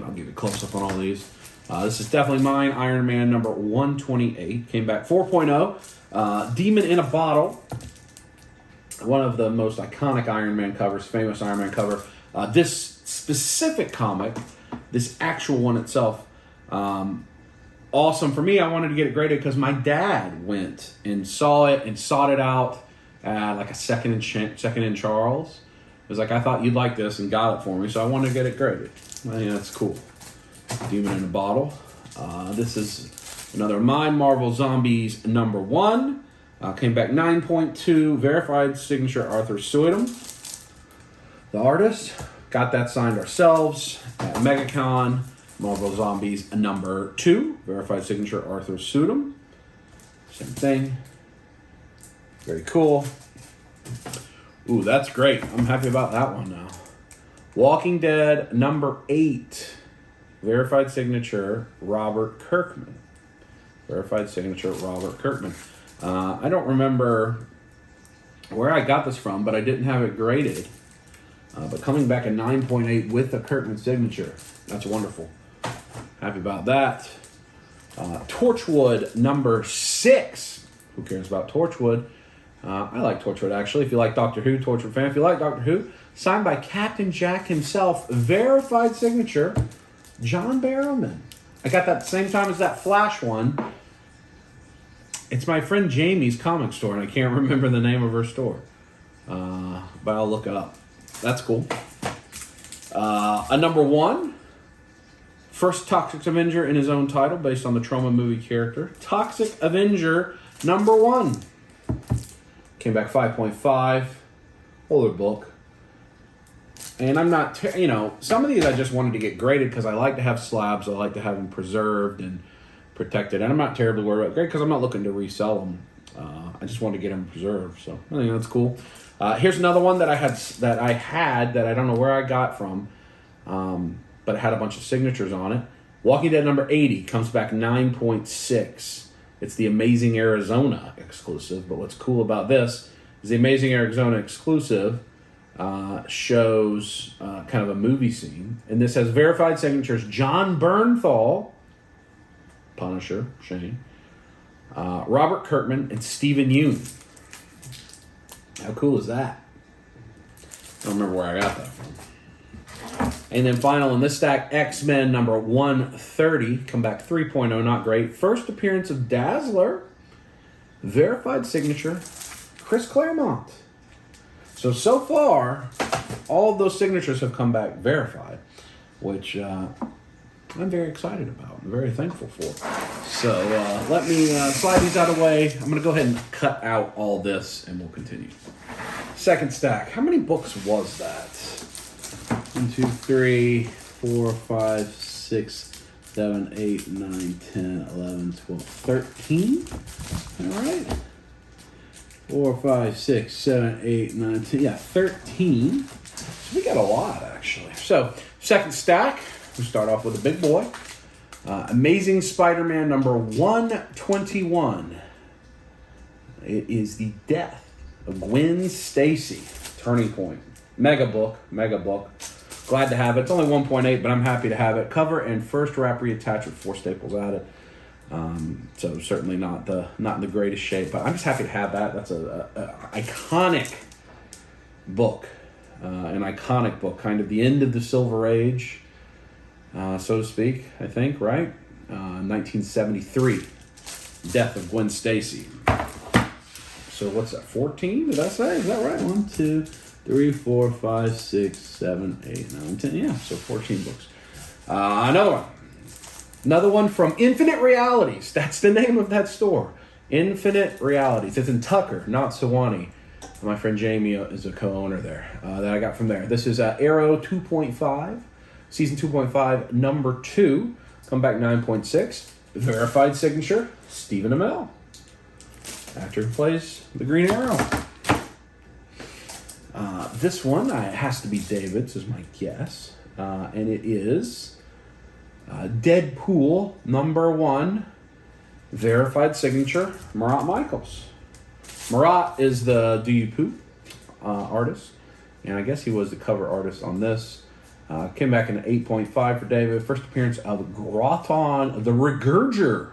I'll give you a close-up on all these. This is definitely mine. Iron Man number 128. Came back 4.0. Demon in a Bottle. One of the most iconic Iron Man covers, famous Iron Man cover. This specific comic, this actual one itself, awesome. For me, I wanted to get it graded because my dad went and saw it and sought it out at like a second in Charles. It was like, I thought you'd like this, and got it for me, so I wanted to get it graded. I think that's cool. Demon in a Bottle. This is another mine, Marvel Zombies number 1. Came back 9.2. Verified signature, Arthur Suidam. The artist. Got that signed ourselves at MegaCon. Marvel Zombies number 2. Verified signature, Arthur Suidam. Same thing. Very cool. Ooh, that's great. I'm happy about that one now. Walking Dead number 8. Verified signature, Robert Kirkman. Verified signature, Robert Kirkman. I don't remember where I got this from, but I didn't have it graded. But coming back at 9.8 with the Kirkman signature. That's wonderful. Happy about that. Torchwood number 6. Who cares about Torchwood? I like Torchwood, actually. If you like Doctor Who, Torchwood fan. If you like Doctor Who, signed by Captain Jack himself. Verified signature, John Barrowman. I got that same time as that Flash one. It's my friend Jamie's comic store, and I can't remember the name of her store. But I'll look it up. That's cool. A number 1. First Toxic Avenger in his own title, based on the Trauma movie character. Toxic Avenger number 1. Came back 5.5. Older book. And I'm not, some of these I just wanted to get graded because I like to have slabs. I like to have them preserved and protected. And I'm not terribly worried about grade because I'm not looking to resell them. I just wanted to get them preserved. So I think that's cool. Here's another one that I had that I don't know where I got from. But it had a bunch of signatures on it. Walking Dead number 80 comes back 9.6. It's the Amazing Arizona exclusive. But what's cool about this is the Amazing Arizona exclusive shows kind of a movie scene. And this has verified signatures. John Bernthal, Punisher, Shane, Robert Kirkman, and Stephen Yeun. How cool is that? I don't remember where I got that from. And then final in this stack, X-Men number 130. Come back 3.0, not great. First appearance of Dazzler. verified signature, Chris Claremont. So far, all of those signatures have come back verified, which I'm very excited about. I'm very thankful for. So let me slide these out of the way. I'm going to go ahead and cut out all this, and we'll continue. Second stack. How many books was that? 1, 2, 3, 4, 5, 6, 7, 8, 9, 10, 11, 12, 13. All right. 4, 5, 6, 7, 8, 9, 10. Yeah, 13. So we got a lot, actually. So, second stack. We start off with a big boy. Amazing Spider-Man number 121. It is the death of Gwen Stacy. Turning point. Mega book. Glad to have it. It's only 1.8, but I'm happy to have it. Cover and first wrap reattached with 4 staples added. So certainly not in the greatest shape, but I'm just happy to have that. That's a iconic book. An iconic book. Kind of the end of the Silver Age. So to speak, I think, right? 1973, death of Gwen Stacy. So what's that, 14, did I say? Is that right? 1, 2, 3, 4, 5, 6, 7, 8, 9, 10. Yeah, so 14 books. Another one from Infinite Realities. That's the name of that store. Infinite Realities. It's in Tucker, not Sewanee. My friend Jamie is a co-owner there that I got from there. This is Arrow 2.5. Season 2.5, number 2, come back 9.6. Verified signature, Stephen Amell. Actor who plays the Green Arrow. This one has to be David's, is my guess. And it is Deadpool, number 1, verified signature, Marat Michaels. Marat is the Do You Poop artist. And I guess he was the cover artist on this. Came back in an 8.5 for David. First appearance of Groton the Regurger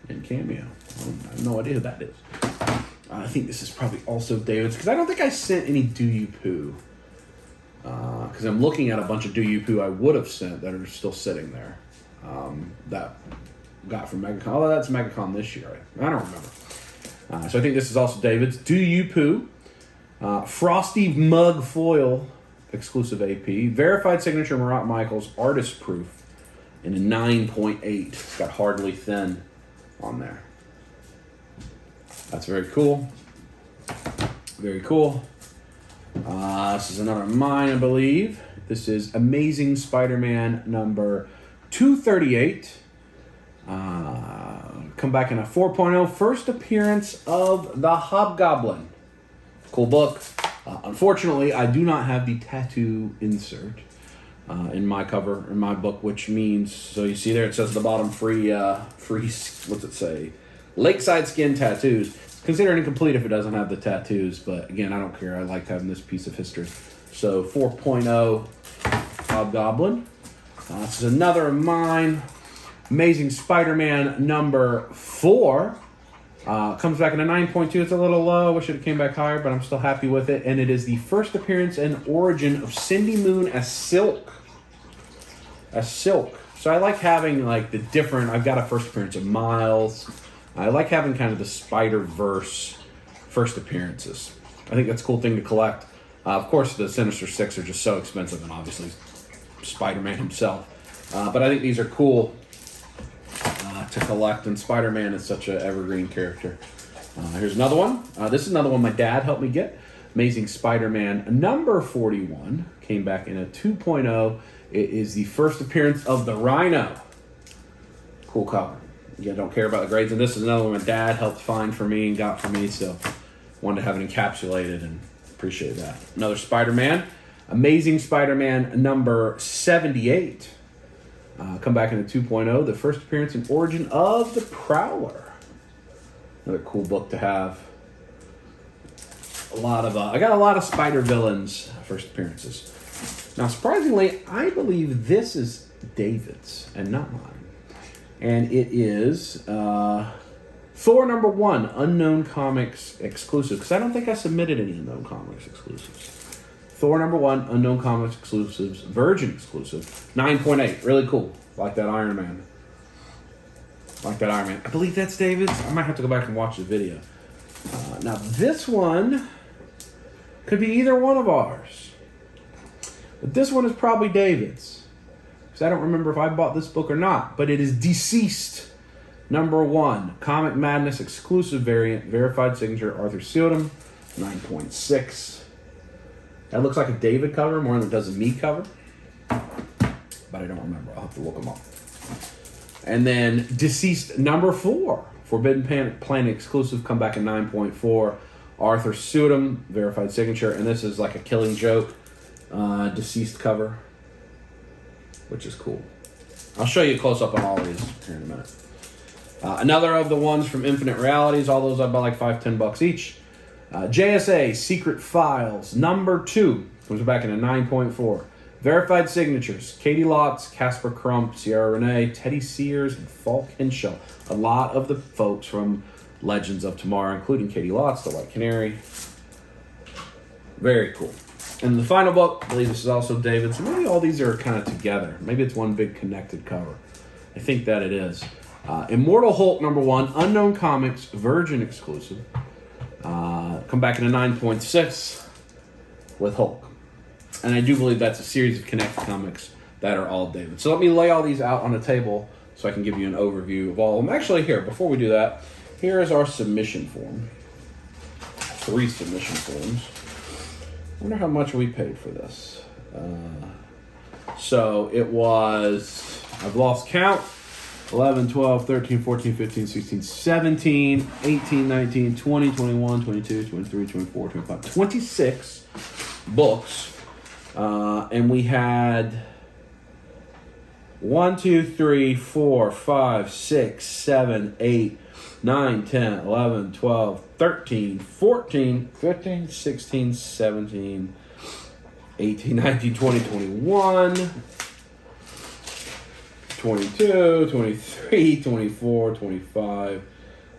in cameo. I have no idea who that is. I think this is probably also David's, because I don't think I sent any Do You Poo. Because I'm looking at a bunch of Do You Poo I would have sent that are still sitting there. That got from MegaCon. Oh, that's MegaCon this year. I don't remember. So I think this is also David's. Do You Poo. Frosty Mug Foil. Exclusive AP. Verified signature Marat Michaels. Artist proof. In a 9.8. It's got Hardly Thin on there. That's very cool. Very cool. This is another mine, I believe. This is Amazing Spider-Man number 238. Come back in a 4.0. First appearance of the Hobgoblin. Cool book. Unfortunately, I do not have the tattoo insert in my cover, in my book, which means, so you see there, it says at the bottom, free, what's it say? Lakeside Skin Tattoos. Considered incomplete if it doesn't have the tattoos, but again, I don't care. I like having this piece of history. So 4.0 Hobgoblin. This is another of mine. Amazing Spider-Man number 4. Comes back in a 9.2. It's a little low. Wish it came back higher, but I'm still happy with it. And it is the first appearance and origin of Cindy Moon as Silk. As Silk. So I like having like the different. I've got a first appearance of Miles. I like having kind of the Spider-Verse first appearances. I think that's a cool thing to collect. Of course, the Sinister Six are just so expensive, and obviously Spider-Man himself. But I think these are cool to collect, and Spider-Man is such an evergreen character. Here's another one. This is another one my dad helped me get. Amazing Spider-Man number 41. Came back in a 2.0. It is the first appearance of the Rhino. Cool cover. Yeah, don't care about the grades. And this is another one my dad helped find for me and got for me, so wanted to have it encapsulated and appreciate that. Another Spider-Man. Amazing Spider-Man number 78. Come back in a 2.0. The first appearance and origin of the Prowler. Another cool book to have. I got a lot of Spider villains first appearances. Now, surprisingly, I believe this is David's and not mine. And it is Thor number 1, Unknown Comics exclusive. Because I don't think I submitted any Unknown Comics exclusives. Thor number 1, Unknown Comics exclusives, Virgin exclusive, 9.8. Really cool. Like that Iron Man. I believe that's David's. I might have to go back and watch the video. Now this one could be either one of ours. But this one is probably David's. Because I don't remember if I bought this book or not. But it is Deceased, #1. Comic Madness exclusive variant. Verified signature, Arthur Seldom. 9.6. That looks like a David cover more than it does a me cover. But I don't remember. I'll have to look them up. And then Deceased #4. Forbidden Planet exclusive. Come back at 9.4. Arthur Seldom. Verified signature. And this is like a Killing Joke Deceased cover. Which is cool. I'll show you a close-up on all of these here in a minute. Another of the ones from Infinite Realities. All those I bought like $5-10 each. JSA Secret Files #2 comes back in a 9.4. Verified signatures: Katie Lotz, Casper Crump, Sierra Renee, Teddy Sears, and Falk Henschel. A lot of the folks from Legends of Tomorrow, including Katie Lotz, the White Canary. Very cool. And the final book, I believe this is also David. So maybe all these are kind of together. Maybe it's one big connected cover. I think that it is. Immortal Hulk #1, Unknown Comics, Virgin exclusive. Come back in a 9.6 with Hulk. And I do believe that's a series of connected comics that are all David. So let me lay all these out on the table so I can give you an overview of all of them. Actually, here, before we do that, here is our submission form. 3 submission forms. I wonder how much we paid for this. So it was, I've lost count, 11, 12, 13, 14, 15, 16, 17, 18, 19, 20, 21, 22, 23, 24, 25, 26 books. And we had 1, 2, 3, 4, 5, 6, 7, 8, 9, 10, 11, 12, 13, 14, 15, 16, 17, 18, 19, 20, 21, 22, 23, 24, 25,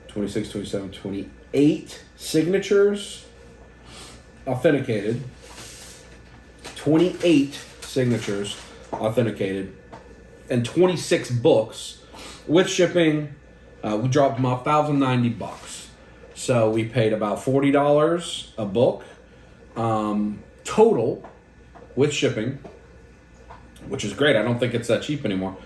26, 27, 28 signatures authenticated. 28 signatures authenticated. And 26 books with shipping. We dropped them off $1,090. So we paid about $40 a book total with shipping, which is great. I don't think it's that cheap anymore.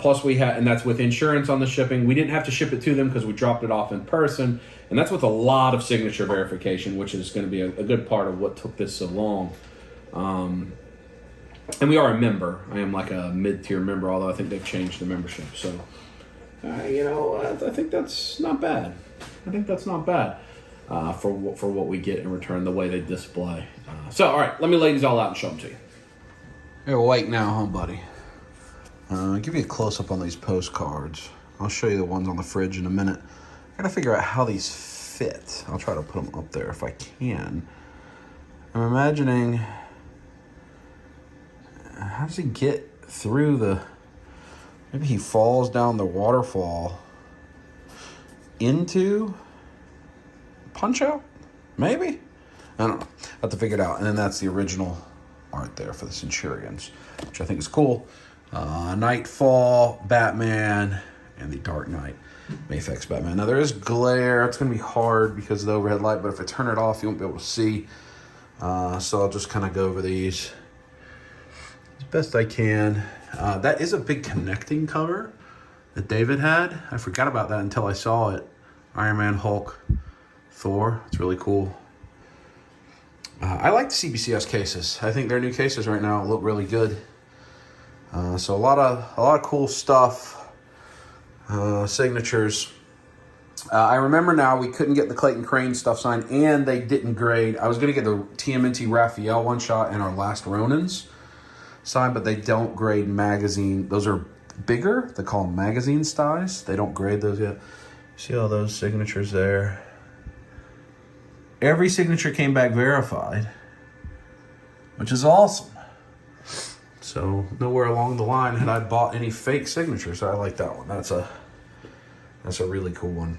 Plus we had, and that's with insurance on the shipping. We didn't have to ship it to them because we dropped it off in person. And that's with a lot of signature verification, which is going to be a good part of what took this so long. And we are a member. I am like a mid-tier member, although I think they've changed the membership. So, I think that's not bad. I think that's not bad for what we get in return, the way they display. So, all right, let me lay these all out and show them to you. You're awake now, huh, buddy? I'll give you a close-up on these postcards. I'll show you the ones on the fridge in a minute. I gotta figure out how these fit. I'll try to put them up there if I can. I'm imagining, how does he get through the, maybe he falls down the waterfall into Punch-Out? Maybe? I don't know. I'll have to figure it out. And then that's the original art there for the Centurions, which I think is cool. Nightfall, Batman, and the Dark Knight Mafex Batman. Now there is glare. It's going to be hard because of the overhead light, but if I turn it off, you won't be able to see. So I'll just kind of go over these as best I can. That is a big connecting cover that David had. I forgot about that until I saw it. Iron Man, Hulk, Thor. It's really cool. I like the CBCS cases. I think their new cases right now look really good. So a lot of cool stuff. Signatures. I remember now we couldn't get the Clayton Crane stuff signed, and they didn't grade. I was going to get the TMNT Raphael one shot and our Last Ronins signed, but they don't grade magazine. Those are bigger. They call them magazine size. They don't grade those yet. See all those signatures there? Every signature came back verified, which is awesome. So nowhere along the line had I bought any fake signatures. So I like that one. That's a really cool one.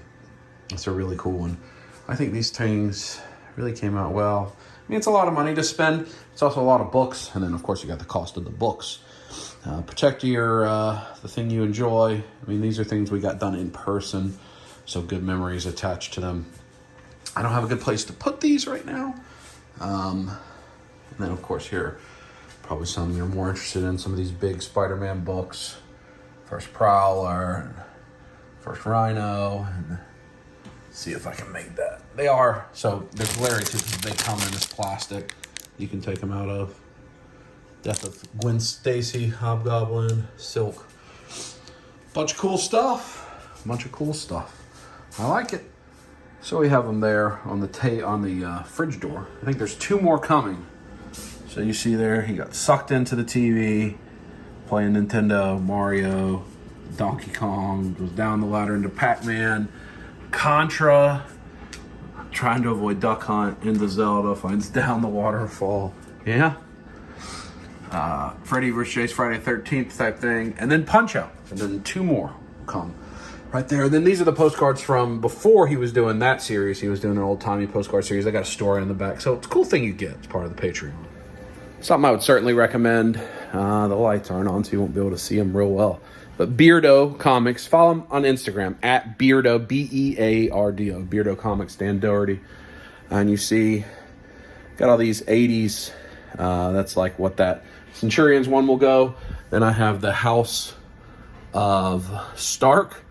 That's a really cool one. I think these things really came out well. I mean, it's a lot of money to spend. It's also a lot of books. And then, of course, you got the cost of the books. Protect your the thing you enjoy. I mean, these are things we got done in person. So good memories attached to them. I don't have a good place to put these right now. And then, of course, here, probably some you're more interested in, some of these big Spider-Man books. First Prowler, first Rhino, and see if I can make that. They are, so they're glary too, because they come in this plastic you can take them out of. Death of Gwen Stacy, Hobgoblin, Silk. Bunch of cool stuff. I like it. So we have them there on the fridge door. I think there's 2 more coming. So you see there, he got sucked into the TV, playing Nintendo, Mario, Donkey Kong, was down the ladder into Pac-Man, Contra, trying to avoid Duck Hunt, into Zelda, finds down the waterfall. Yeah. Freddy vs. Jason, Friday 13th type thing, and then Punch-Out, and then 2 more come right there. And then these are the postcards from before he was doing that series. He was doing an old-timey postcard series. I got a story on the back, so it's a cool thing you get as part of the Patreon. Something I would certainly recommend. The lights aren't on, so you won't be able to see them real well. But Beardo Comics, follow him on Instagram, at Beardo, B-E-A-R-D-O, Beardo Comics, Dan Doherty. And you see, got all these 80s, that's like what that Centurions one will go. Then I have the House of Stark,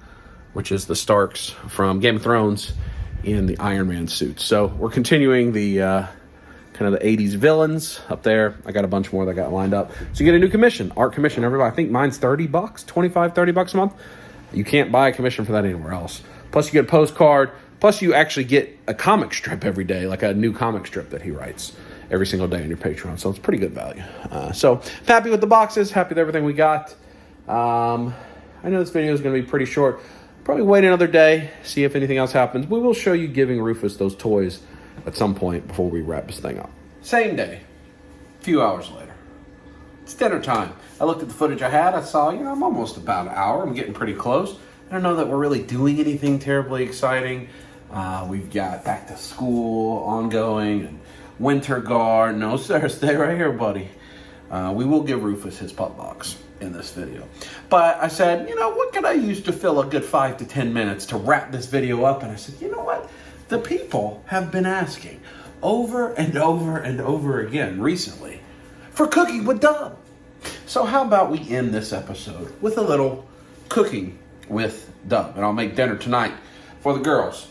which is the Starks from Game of Thrones in the Iron Man suits. So we're continuing the kind of the 80s villains up there. I got a bunch more that I got lined up. So you get a new commission, art commission, everybody. I think mine's $30, $25-$30 a month. You can't buy a commission for that anywhere else. Plus you get a postcard. Plus you actually get a comic strip every day, like a new comic strip that he writes every single day on your Patreon. So it's pretty good value. So I'm happy with the boxes, happy with everything we got. I know this video is going to be pretty short. Probably wait another day, see if anything else happens. We will show you giving Rufus those toys at some point before we wrap this thing up. Same day, a few hours later. It's dinner time. I looked at the footage I had. I saw, I'm almost about an hour. I'm getting pretty close. I don't know that we're really doing anything terribly exciting. We've got back to school ongoing and winter guard. No, sir, stay right here, buddy. We will give Rufus his pup box in this video. But I said, what could I use to fill a good 5 to 10 minutes to wrap this video up? And I said, you know what? The people have been asking over and over and over again recently for cooking with Dub. So how about we end this episode with a little cooking with Dub? And I'll make dinner tonight for the girls.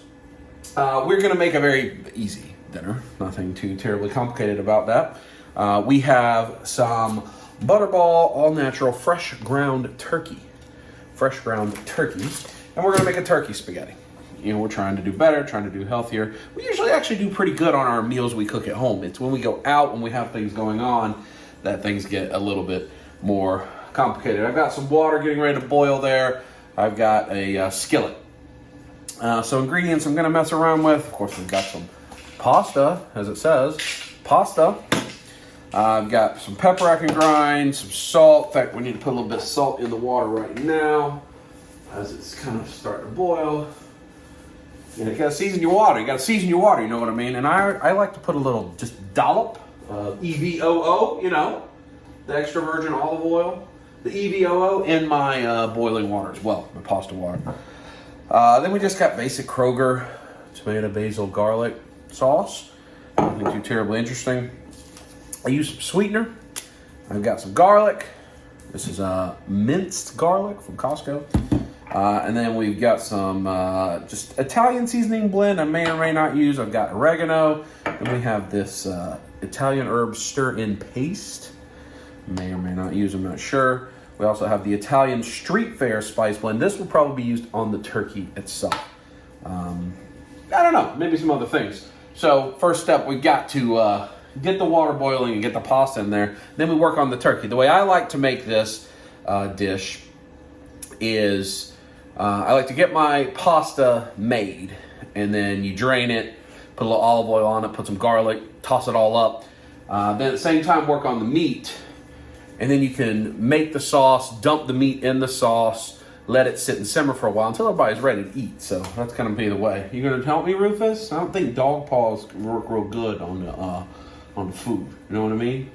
We're going to make a very easy dinner. Nothing too terribly complicated about that. We have some Butterball all-natural fresh ground turkey. Fresh ground turkey. And we're going to make a turkey spaghetti. We're trying to do better, trying to do healthier. We usually actually do pretty good on our meals we cook at home. It's when we go out, when we have things going on, that things get a little bit more complicated. I've got some water getting ready to boil there. I've got a skillet. So ingredients I'm going to mess around with. Of course, we've got some pasta, as it says. Pasta. I've got some pepper I can grind, some salt. In fact, we need to put a little bit of salt in the water right now as it's kind of starting to boil. You gotta season your water. You know what I mean? And I like to put a little, just dollop of EVOO, the extra virgin olive oil, the EVOO in my boiling water as well, my pasta water. Then we just got basic Kroger tomato, basil, garlic sauce. Nothing too terribly interesting. I use some sweetener. I've got some garlic. This is minced garlic from Costco. And then we've got some just Italian seasoning blend I may or may not use. I've got oregano. And we have this Italian herb stir-in paste. May or may not use, I'm not sure. We also have the Italian Street Fair spice blend. This will probably be used on the turkey itself. I don't know, maybe some other things. So first step, we've got to get the water boiling and get the pasta in there. Then we work on the turkey. The way I like to make this dish is I like to get my pasta made, and then you drain it, put a little olive oil on it, put some garlic, toss it all up. Then at the same time work on the meat, and then you can make the sauce, dump the meat in the sauce, let it sit and simmer for a while until everybody's ready to eat. So that's going to be the way. You going to help me, Rufus? I don't think dog paws work real good on the food. You know what I mean?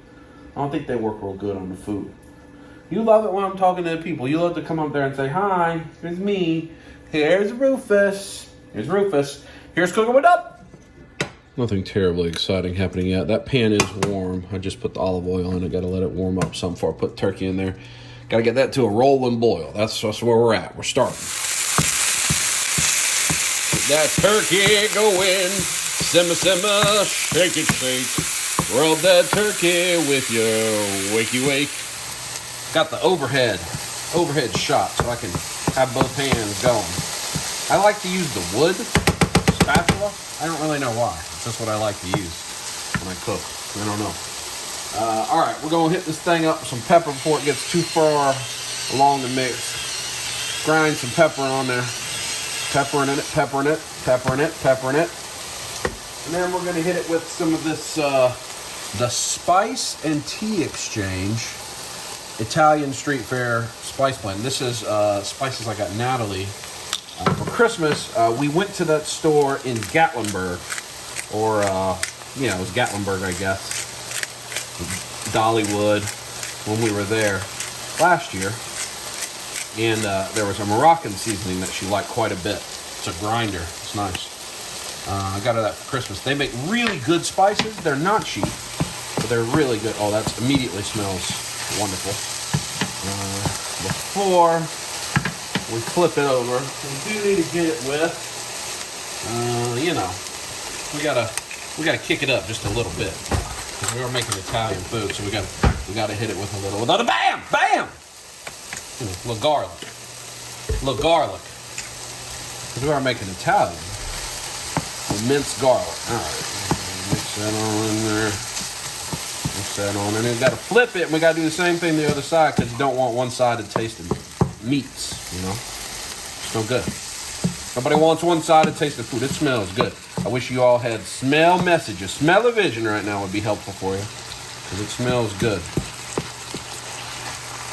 I don't think they work real good on the food. You love it when I'm talking to people. You love to come up there and say, hi, here's me. Here's Rufus. Here's Rufus. Here's Cooking with Up. Nothing terribly exciting happening yet. That pan is warm. I just put the olive oil in it. Got to let it warm up some before I put turkey in there. Got to get that to a rolling boil. That's where we're at. We're starting. Get that turkey going. Simmer, simmer, shake it, shake. Rub that turkey with your wakey wake. Got the overhead shot so I can have both hands going. I like to use the wood spatula. I don't really know why. It's just what I like to use when I cook. I don't know. All right, we're going to hit this thing up with some pepper before it gets too far along the mix. Grind some pepper on there. Peppering it, peppering it, peppering it, peppering it. And then we're going to hit it with some of this, the Spice and Tea Exchange Italian Street Fair Spice Blend. This is spices I got Natalie for Christmas. We went to that store in Gatlinburg, or, it was Gatlinburg, I guess. Dollywood, when we were there last year. And there was a Moroccan seasoning that she liked quite a bit. It's a grinder. It's nice. I got her that for Christmas. They make really good spices. They're not cheap, but they're really good. Oh, that immediately smells wonderful. Before we flip it over, we do need to get it with, we gotta kick it up just a little bit. Because we are making Italian food, so we gotta hit it with a little bam, bam. A little garlic. Because we are making Italian. Minced garlic. All right. Mix that on in there. Mix that on. And then we got to flip it, and we got to do the same thing the other side because you don't want one-sided tasting meats, It's no good. Nobody wants one-sided tasting food. It smells good. I wish you all had smell messages. Smell-o-vision right now would be helpful for you because it smells good.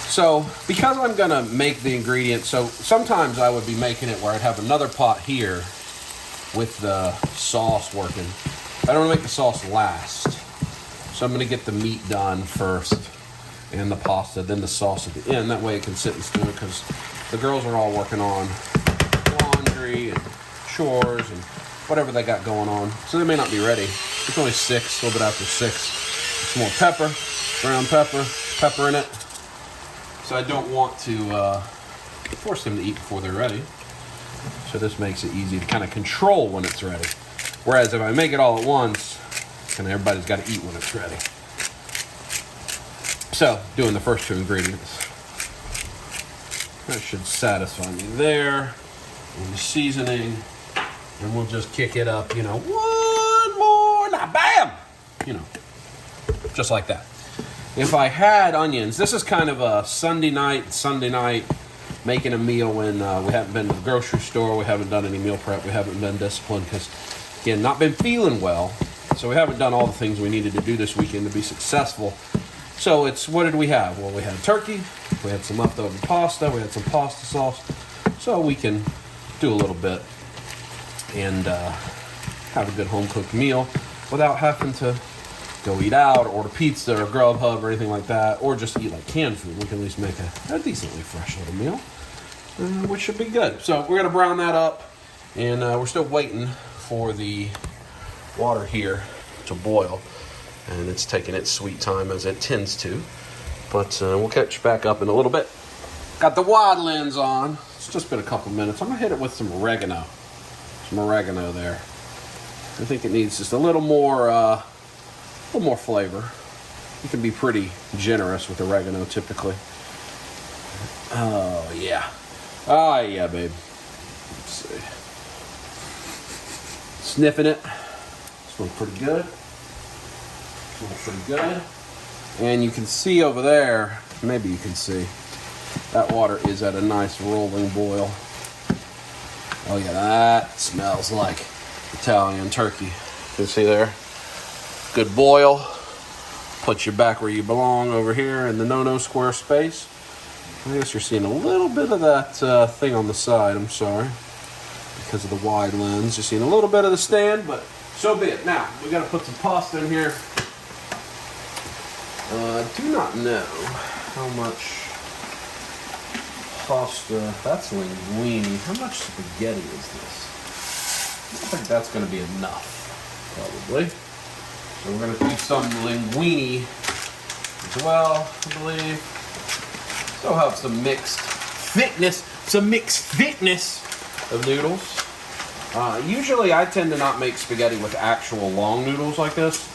So, because I'm going to make the ingredients, so sometimes I would be making it where I'd have another pot here with the sauce working. I don't want to make the sauce last. So I'm going to get the meat done first and the pasta, then the sauce at the end. That way it can sit and stew because the girls are all working on laundry and chores and whatever they got going on. So they may not be ready. It's only 6, a little bit after 6. Some more pepper, ground pepper in it. So I don't want to force them to eat before they're ready. So this makes it easy to kind of control when it's ready. Whereas if I make it all at once, then everybody's got to eat when it's ready. So, doing the first 2 ingredients. That should satisfy me there. And the seasoning. And we'll just kick it up, one more, now bam! Just like that. If I had onions, this is kind of a Sunday night, making a meal when we haven't been to the grocery store, we haven't done any meal prep, we haven't been disciplined because, again, not been feeling well. So we haven't done all the things we needed to do this weekend to be successful. So what did we have? Well, we had turkey, we had some leftover pasta, we had some pasta sauce. So we can do a little bit and have a good home-cooked meal without having to go eat out or order pizza or Grubhub or anything like that, or just eat like canned food. We can at least make a decently fresh little meal, which should be good. So we're gonna brown that up, and we're still waiting for the water here to boil, and it's taking its sweet time as it tends to, but we'll catch back up in a little bit. Got the wide lens on. It's just been a couple minutes. I'm gonna hit it with some oregano there. I think it needs just a little more flavor. You can be pretty generous with oregano typically. Oh yeah, babe. Let's see. Sniffing it. Smells pretty good. And you can see over there, maybe you can see, that water is at a nice rolling boil. Oh yeah, that smells like Italian turkey. You can see there. Good boil. Put you back where you belong over here in the no square space. I guess you're seeing a little bit of that thing on the side. I'm sorry. Because of the wide lens. You're seeing a little bit of the stand, but so be it. Now, we got to put some pasta in here. I do not know how much pasta. That's linguine. How much spaghetti is this? I don't think that's going to be enough. probably. So we're gonna do some linguine as well, I believe. So we'll have some mixed thickness of noodles. Usually I tend to not make spaghetti with actual long noodles like this.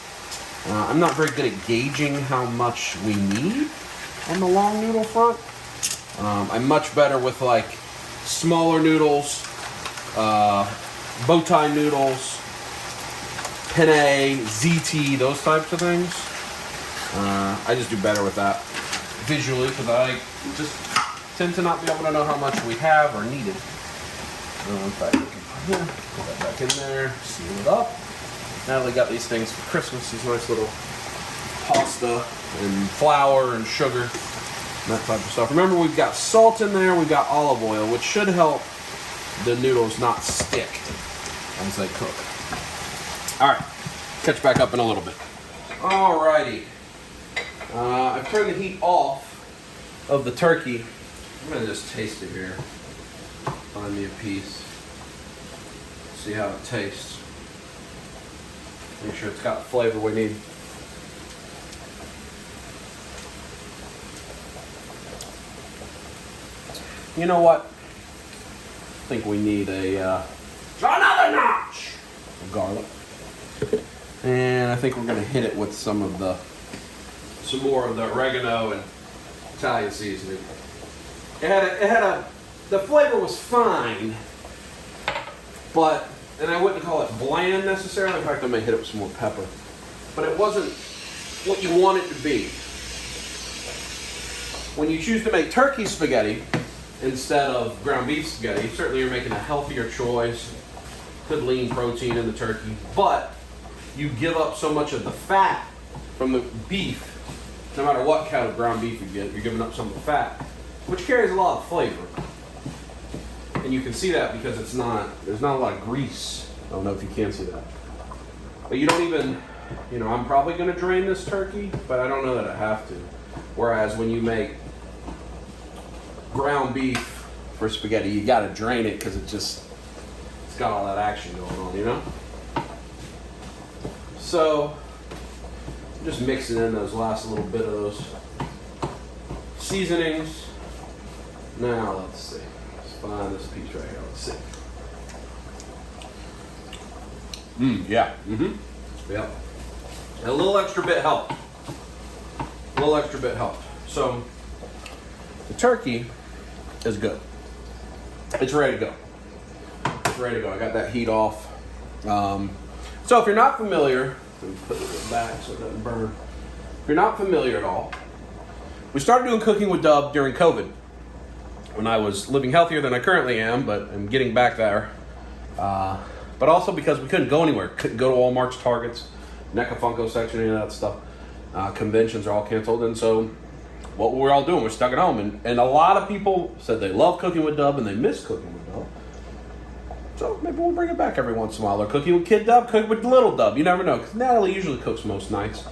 I'm not very good at gauging how much we need on the long noodle front. I'm much better with like smaller noodles, bow tie noodles, penne, ZT, those types of things. I just do better with that visually because I just tend to not be able to know how much we have or needed. In fact, put that back in there, seal it up. Natalie got these things for Christmas, these nice little pasta and flour and sugar and that type of stuff. Remember, we've got salt in there, we've got olive oil, which should help the noodles not stick as they cook. All right, catch back up in a little bit. Alrighty, I've turned the heat off of the turkey. I'm gonna just taste it here. Find me a piece. See how it tastes. Make sure it's got the flavor we need. You know what? I think we need another notch of garlic. And I think we're gonna hit it with some more of the oregano and Italian seasoning. The flavor was fine, and I wouldn't call it bland necessarily. In fact, I may hit it with some more pepper. But it wasn't what you want it to be. When you choose to make turkey spaghetti instead of ground beef spaghetti, certainly you're making a healthier choice. Good lean protein in the turkey, but you give up so much of the fat from the beef. No matter what kind of ground beef you get, you're giving up some of the fat, which carries a lot of flavor. And you can see that because there's not a lot of grease. I don't know if you can see that. But you don't even, I'm probably gonna drain this turkey, but I don't know that I have to. Whereas when you make ground beef for spaghetti, you gotta drain it because it's got all that action going on, So, I'm just mixing in those last little bit of those seasonings. Now, let's see. Let's find this piece right here. Let's see. Yeah. Yep. And a little extra bit helped. So, the turkey is good. It's ready to go. I got that heat off. So if you're not familiar, let me put it back so it doesn't burn. If you're not familiar at all, we started doing Cooking with Dub during COVID when I was living healthier than I currently am, but I'm getting back there. But also because we couldn't go anywhere. Couldn't go to Walmart's, Targets, NECA Funko section, any of that stuff. Conventions are all canceled, and so what we're all doing, we're stuck at home. And a lot of people said they love Cooking with Dub and they miss Cooking with Dub. So maybe we'll bring it back every once in a while. Or Cooking with Kid Dub, Cooking with Little Dub. You never know. Because Natalie usually cooks most nights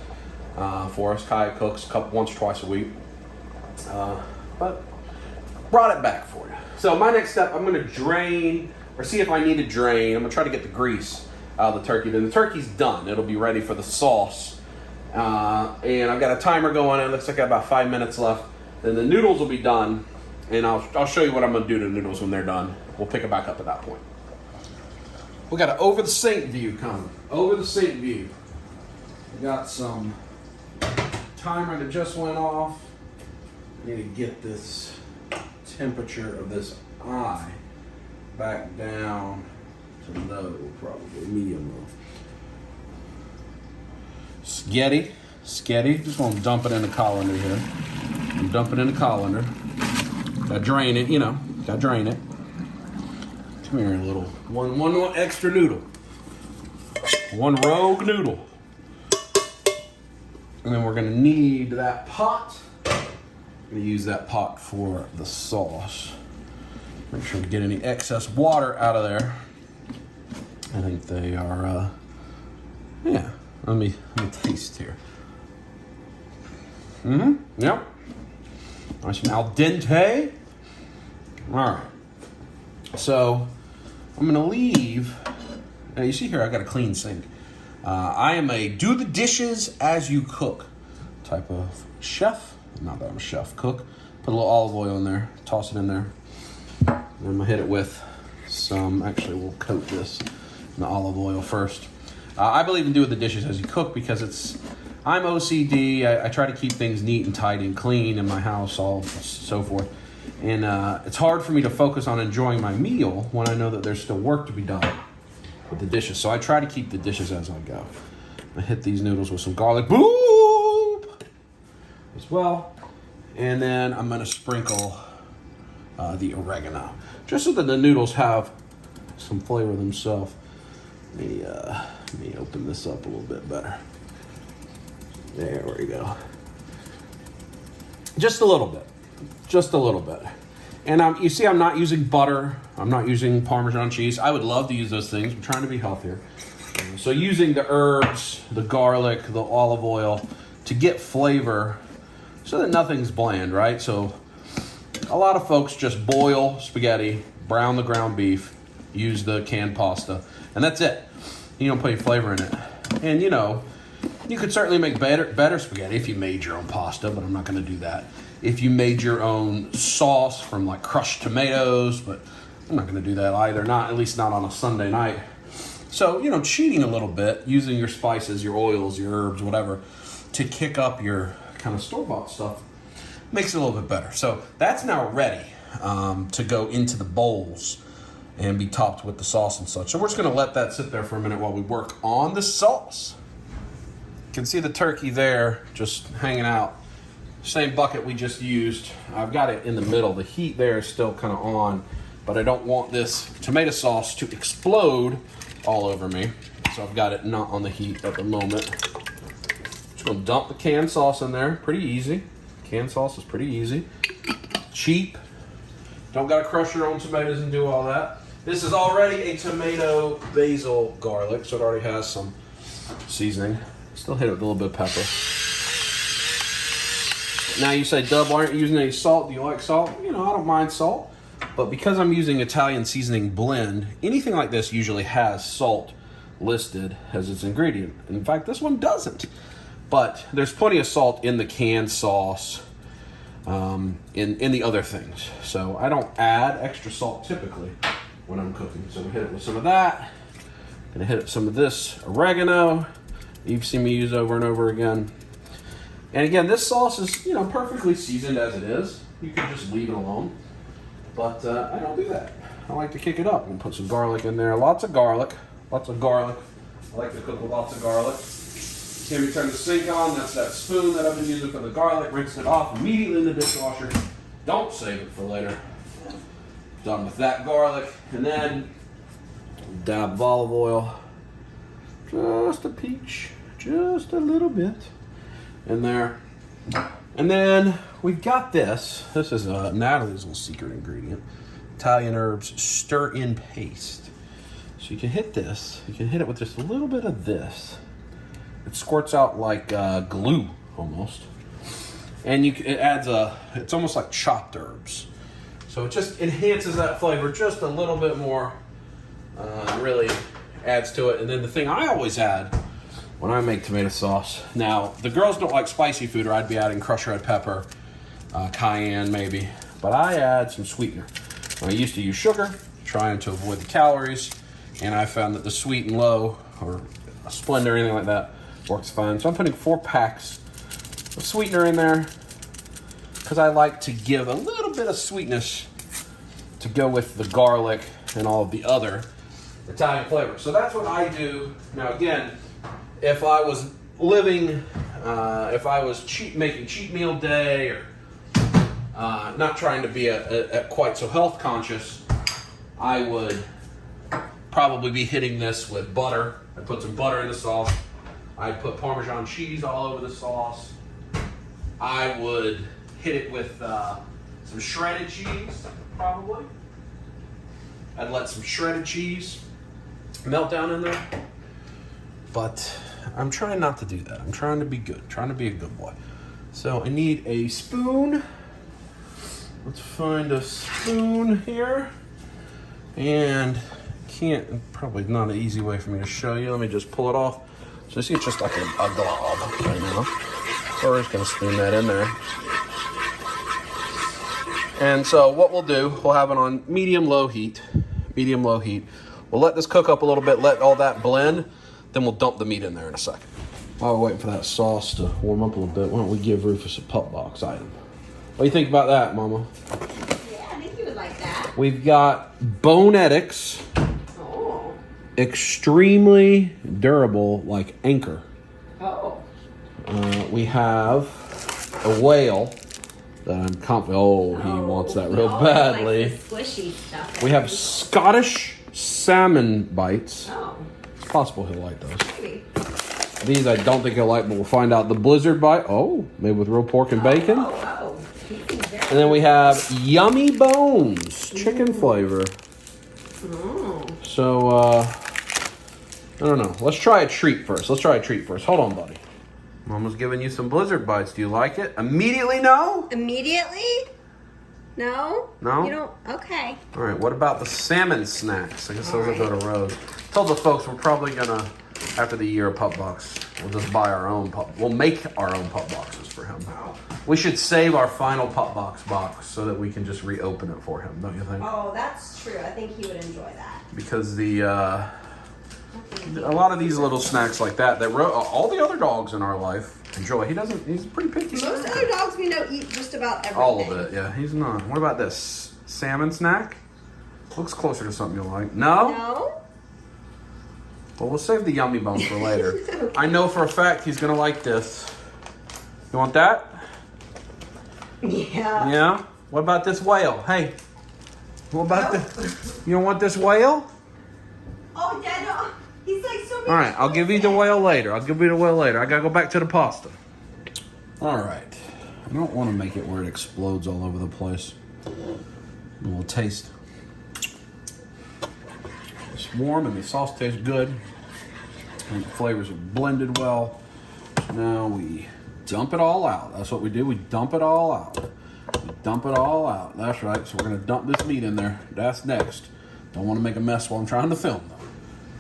for us. Kaya cooks once or twice a week. But brought it back for you. So my next step, I'm going to drain, or see if I need to drain. I'm going to try to get the grease out of the turkey. Then the turkey's done. It'll be ready for the sauce. And I've got a timer going. It looks like I got about 5 minutes left. Then the noodles will be done. And I'll show you what I'm going to do to the noodles when they're done. We'll pick it back up at that point. We got an over the sink view coming. Over the sink view. We got some timer that just went off. I need to get this temperature of this eye back down to low, probably medium low. Sketty. Just want to dump it in the colander here. I'm dumping in the colander. Gotta drain it, gotta drain it. Come here, little one extra noodle. One rogue noodle. And then we're gonna need that pot. I'm gonna use that pot for the sauce. Make sure we get any excess water out of there. I think they are, yeah. Let me taste here. Yep. Nice and al dente. All right. So I'm gonna leave. Now you see here, I got a clean sink. I am a do the dishes as you cook type of chef. Not that I'm a chef, cook. Put a little olive oil in there, toss it in there. And I'm gonna hit it with some, actually we'll coat this in the olive oil first. I believe in doing the dishes as you cook because I'm OCD. I try to keep things neat and tidy and clean in my house, all so forth. And it's hard for me to focus on enjoying my meal when I know that there's still work to be done with the dishes. So I try to keep the dishes as I go. I hit these noodles with some garlic boop as well. And then I'm gonna sprinkle the oregano, just so that the noodles have some flavor themselves. Let me open this up a little bit better. There we go. Just a little bit. Just a little bit. And you see I'm not using butter. I'm not using Parmesan cheese. I would love to use those things. I'm trying to be healthier. So using the herbs, the garlic, the olive oil to get flavor so that nothing's bland, right? So a lot of folks just boil spaghetti, brown the ground beef, use the canned pasta, and that's it. You don't put any flavor in it. And you know, you could certainly make better spaghetti if you made your own pasta, but I'm not going to do that. If you made your own sauce from like crushed tomatoes, but I'm not going to do that either. At least not on a Sunday night. So, you know, cheating a little bit, using your spices, your oils, your herbs, whatever, to kick up your kind of store-bought stuff makes it a little bit better. So that's now ready to go into the bowls and be topped with the sauce and such. So we're just going to let that sit there for a minute while we work on the sauce. You can see the turkey there just hanging out. Same bucket we just used. I've got it in the middle. The heat there is still kind of on, but I don't want this tomato sauce to explode all over me. So I've got it not on the heat at the moment. Just gonna dump the canned sauce in there. Pretty easy. Canned sauce is pretty easy. Cheap. Don't gotta crush your own tomatoes and do all that. This is already a tomato basil garlic, so it already has some seasoning. Still hit it with a little bit of pepper. Now you say, Dub, why aren't you using any salt? Do you like salt? You know, I don't mind salt. But because I'm using Italian seasoning blend, anything like this usually has salt listed as its ingredient. In fact, this one doesn't. But there's plenty of salt in the canned sauce, in the other things. So I don't add extra salt typically when I'm cooking. So we hit it with some of that. Gonna hit it with some of this oregano you've seen me use over and over again. And again, this sauce is, you know, perfectly seasoned as it is. You could just leave it alone. But I don't do that. I like to kick it up and put some garlic in there. Lots of garlic. Lots of garlic. I like to cook with lots of garlic. Here we turn the sink on. That's that spoon that I've been using for the garlic. Rinse it off immediately in the dishwasher. Don't save it for later. Done with that garlic. And then a dab of olive oil. Just a peach. Just a little bit in there. And then we've got this. This is Natalie's little secret ingredient. Italian herbs stir-in paste. So you can hit this. You can hit it with just a little bit of this. It squirts out like glue almost. And it adds it's almost like chopped herbs. So it just enhances that flavor just a little bit more. Really adds to it. And then the thing I always add when I make tomato sauce. Now, the girls don't like spicy food, or I'd be adding crushed red pepper, cayenne maybe, but I add some sweetener. I used to use sugar, trying to avoid the calories, and I found that the sweet and low, or a Splenda or anything like that, works fine. So I'm putting 4 packs of sweetener in there, because I like to give a little bit of sweetness to go with the garlic and all of the other Italian flavors. So that's what I do. Now again, if I was living, if I was making cheat meal day, or not trying to be a quite so health conscious, I would probably be hitting this with butter. I'd put some butter in the sauce. I'd put Parmesan cheese all over the sauce. I would hit it with some shredded cheese, probably. I'd let some shredded cheese melt down in there. But I'm trying not to do that. I'm trying to be good, trying to be a good boy. So I need a spoon. Let's find a spoon here. And probably not an easy way for me to show you. Let me just pull it off. So you see it's just like a glob right now. So we're just gonna spoon that in there. And so what we'll do, we'll have it on medium-low heat. Medium-low heat. We'll let this cook up a little bit, let all that blend, then we'll dump the meat in there in a second. While we're waiting for that sauce to warm up a little bit, why don't we give Rufus a pup box item? What do you think about that, Mama? Yeah, I think you would like that. We've got Bonetics. Oh. Extremely durable, like Anchor. Oh. We have a whale that I'm confident. Oh, he wants that real badly. Like the squishy stuff. We have Scottish salmon bites. Oh. It's possible he'll like those. Maybe. These I don't think he'll like, but we'll find out. The Blizzard bite. Oh, made with real pork and bacon. Oh. And then we have Yummy Bones, chicken flavor. So, I don't know. Let's try a treat first. Hold on, buddy. Mama's giving you some Blizzard bites. Do you like it? Immediately no? Immediately? No? No? You don't? Okay. All right, what about the salmon snacks? I guess those will go to Rose. Told the folks we're probably gonna, after the year of pup box, we'll just buy our own pup. We'll make our own pup boxes for him. We should save our final pup box so that we can just reopen it for him, don't you think? Oh, that's true. I think he would enjoy that. Because a lot of these little snacks like that all the other dogs in our life enjoy. He's pretty picky. Most other dogs we know eat just about everything. All of it, yeah. He's not. What about this salmon snack? Looks closer to something you'll like. No? No? Well, we'll save the Yummy Bones for later. I know for a fact he's gonna like this. You want that? Yeah. Yeah? What about this whale? Hey. What about this? You don't want this whale? Oh, Dad, no. He's like so. All right, I'll give you the whale later. I gotta go back to the pasta. All right. I don't want to make it where it explodes all over the place. We'll taste. It's warm and the sauce tastes good. And the flavors are blended well. Now we dump it all out. That's what we do. We dump it all out. That's right. So we're gonna dump this meat in there. That's next. Don't want to make a mess while I'm trying to film though.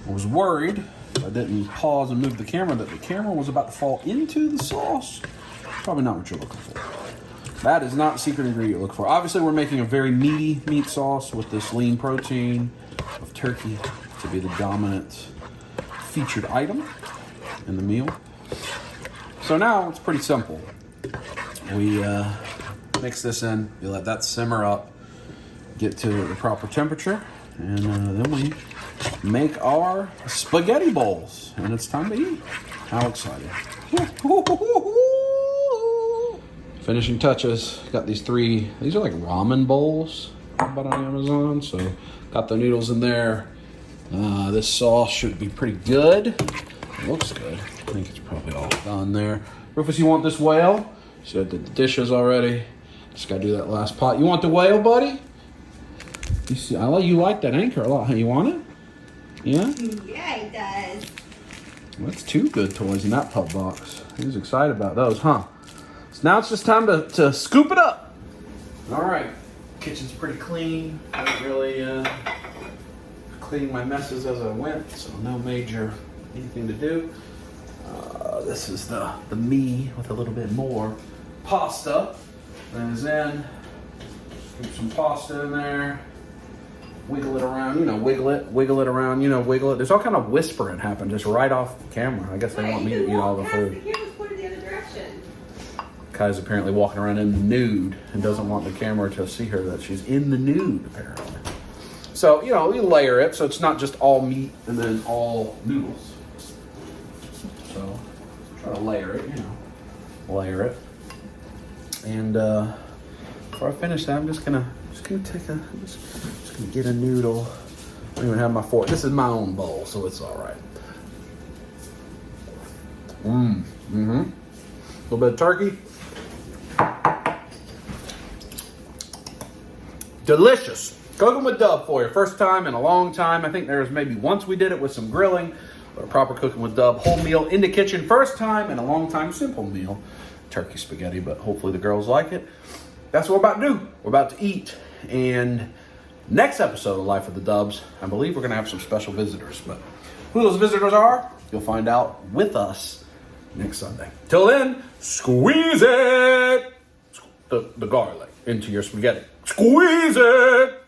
I was worried if I didn't pause and move the camera that the camera was about to fall into the sauce. Probably not what you're looking for. That is not the secret ingredient you're looking for. Obviously, we're making a very meaty meat sauce with this lean protein of turkey to be the dominant featured item in the meal. So now it's pretty simple. We mix this in. You let that simmer up, get to the proper temperature, and then we make our spaghetti bowls, and it's time to eat. How exciting. Finishing touches. Got these three. These are like ramen bowls I bought on Amazon. So got the noodles in there. This sauce should be pretty good. It looks good. I think it's probably all done there. Rufus, you want this whale? So I did the dishes already. Just gotta do that last pot. You want the whale, buddy? You see, you like that Anchor a lot. You want it? Yeah? Yeah, he does. Well, that's two good toys in that pup box. He was excited about those, huh? So now it's just time to scoop it up. All right. Kitchen's pretty clean. I didn't really clean my messes as I went, so no major anything to do. This is the me with a little bit more pasta. That is in. Scoop some pasta in there. Wiggle it around, wiggle it around, wiggle it. There's all kind of whispering happen just right off the camera. I guess they want me to eat all the food. The camera's pointed the other direction. Kai's apparently walking around in the nude and doesn't want the camera to see her that she's in the nude, apparently. So, we layer it so it's not just all meat and then all noodles. So, try to layer it, layer it. And before I finish that, I'm just gonna get a noodle. I don't even have my fork. This is my own bowl, so it's all right. A little bit of turkey. Delicious. Cooking with Dub for you. First time in a long time. I think there was maybe once we did it with some grilling, but a proper cooking with Dub. Whole meal in the kitchen. First time in a long time. Simple meal. Turkey spaghetti, but hopefully the girls like it. That's what we're about to do. We're about to eat. And next episode of Life of the Dubs, I believe we're going to have some special visitors. But who those visitors are, You'll find out with us next Sunday. Till then, squeeze it! The garlic into your spaghetti. Squeeze it!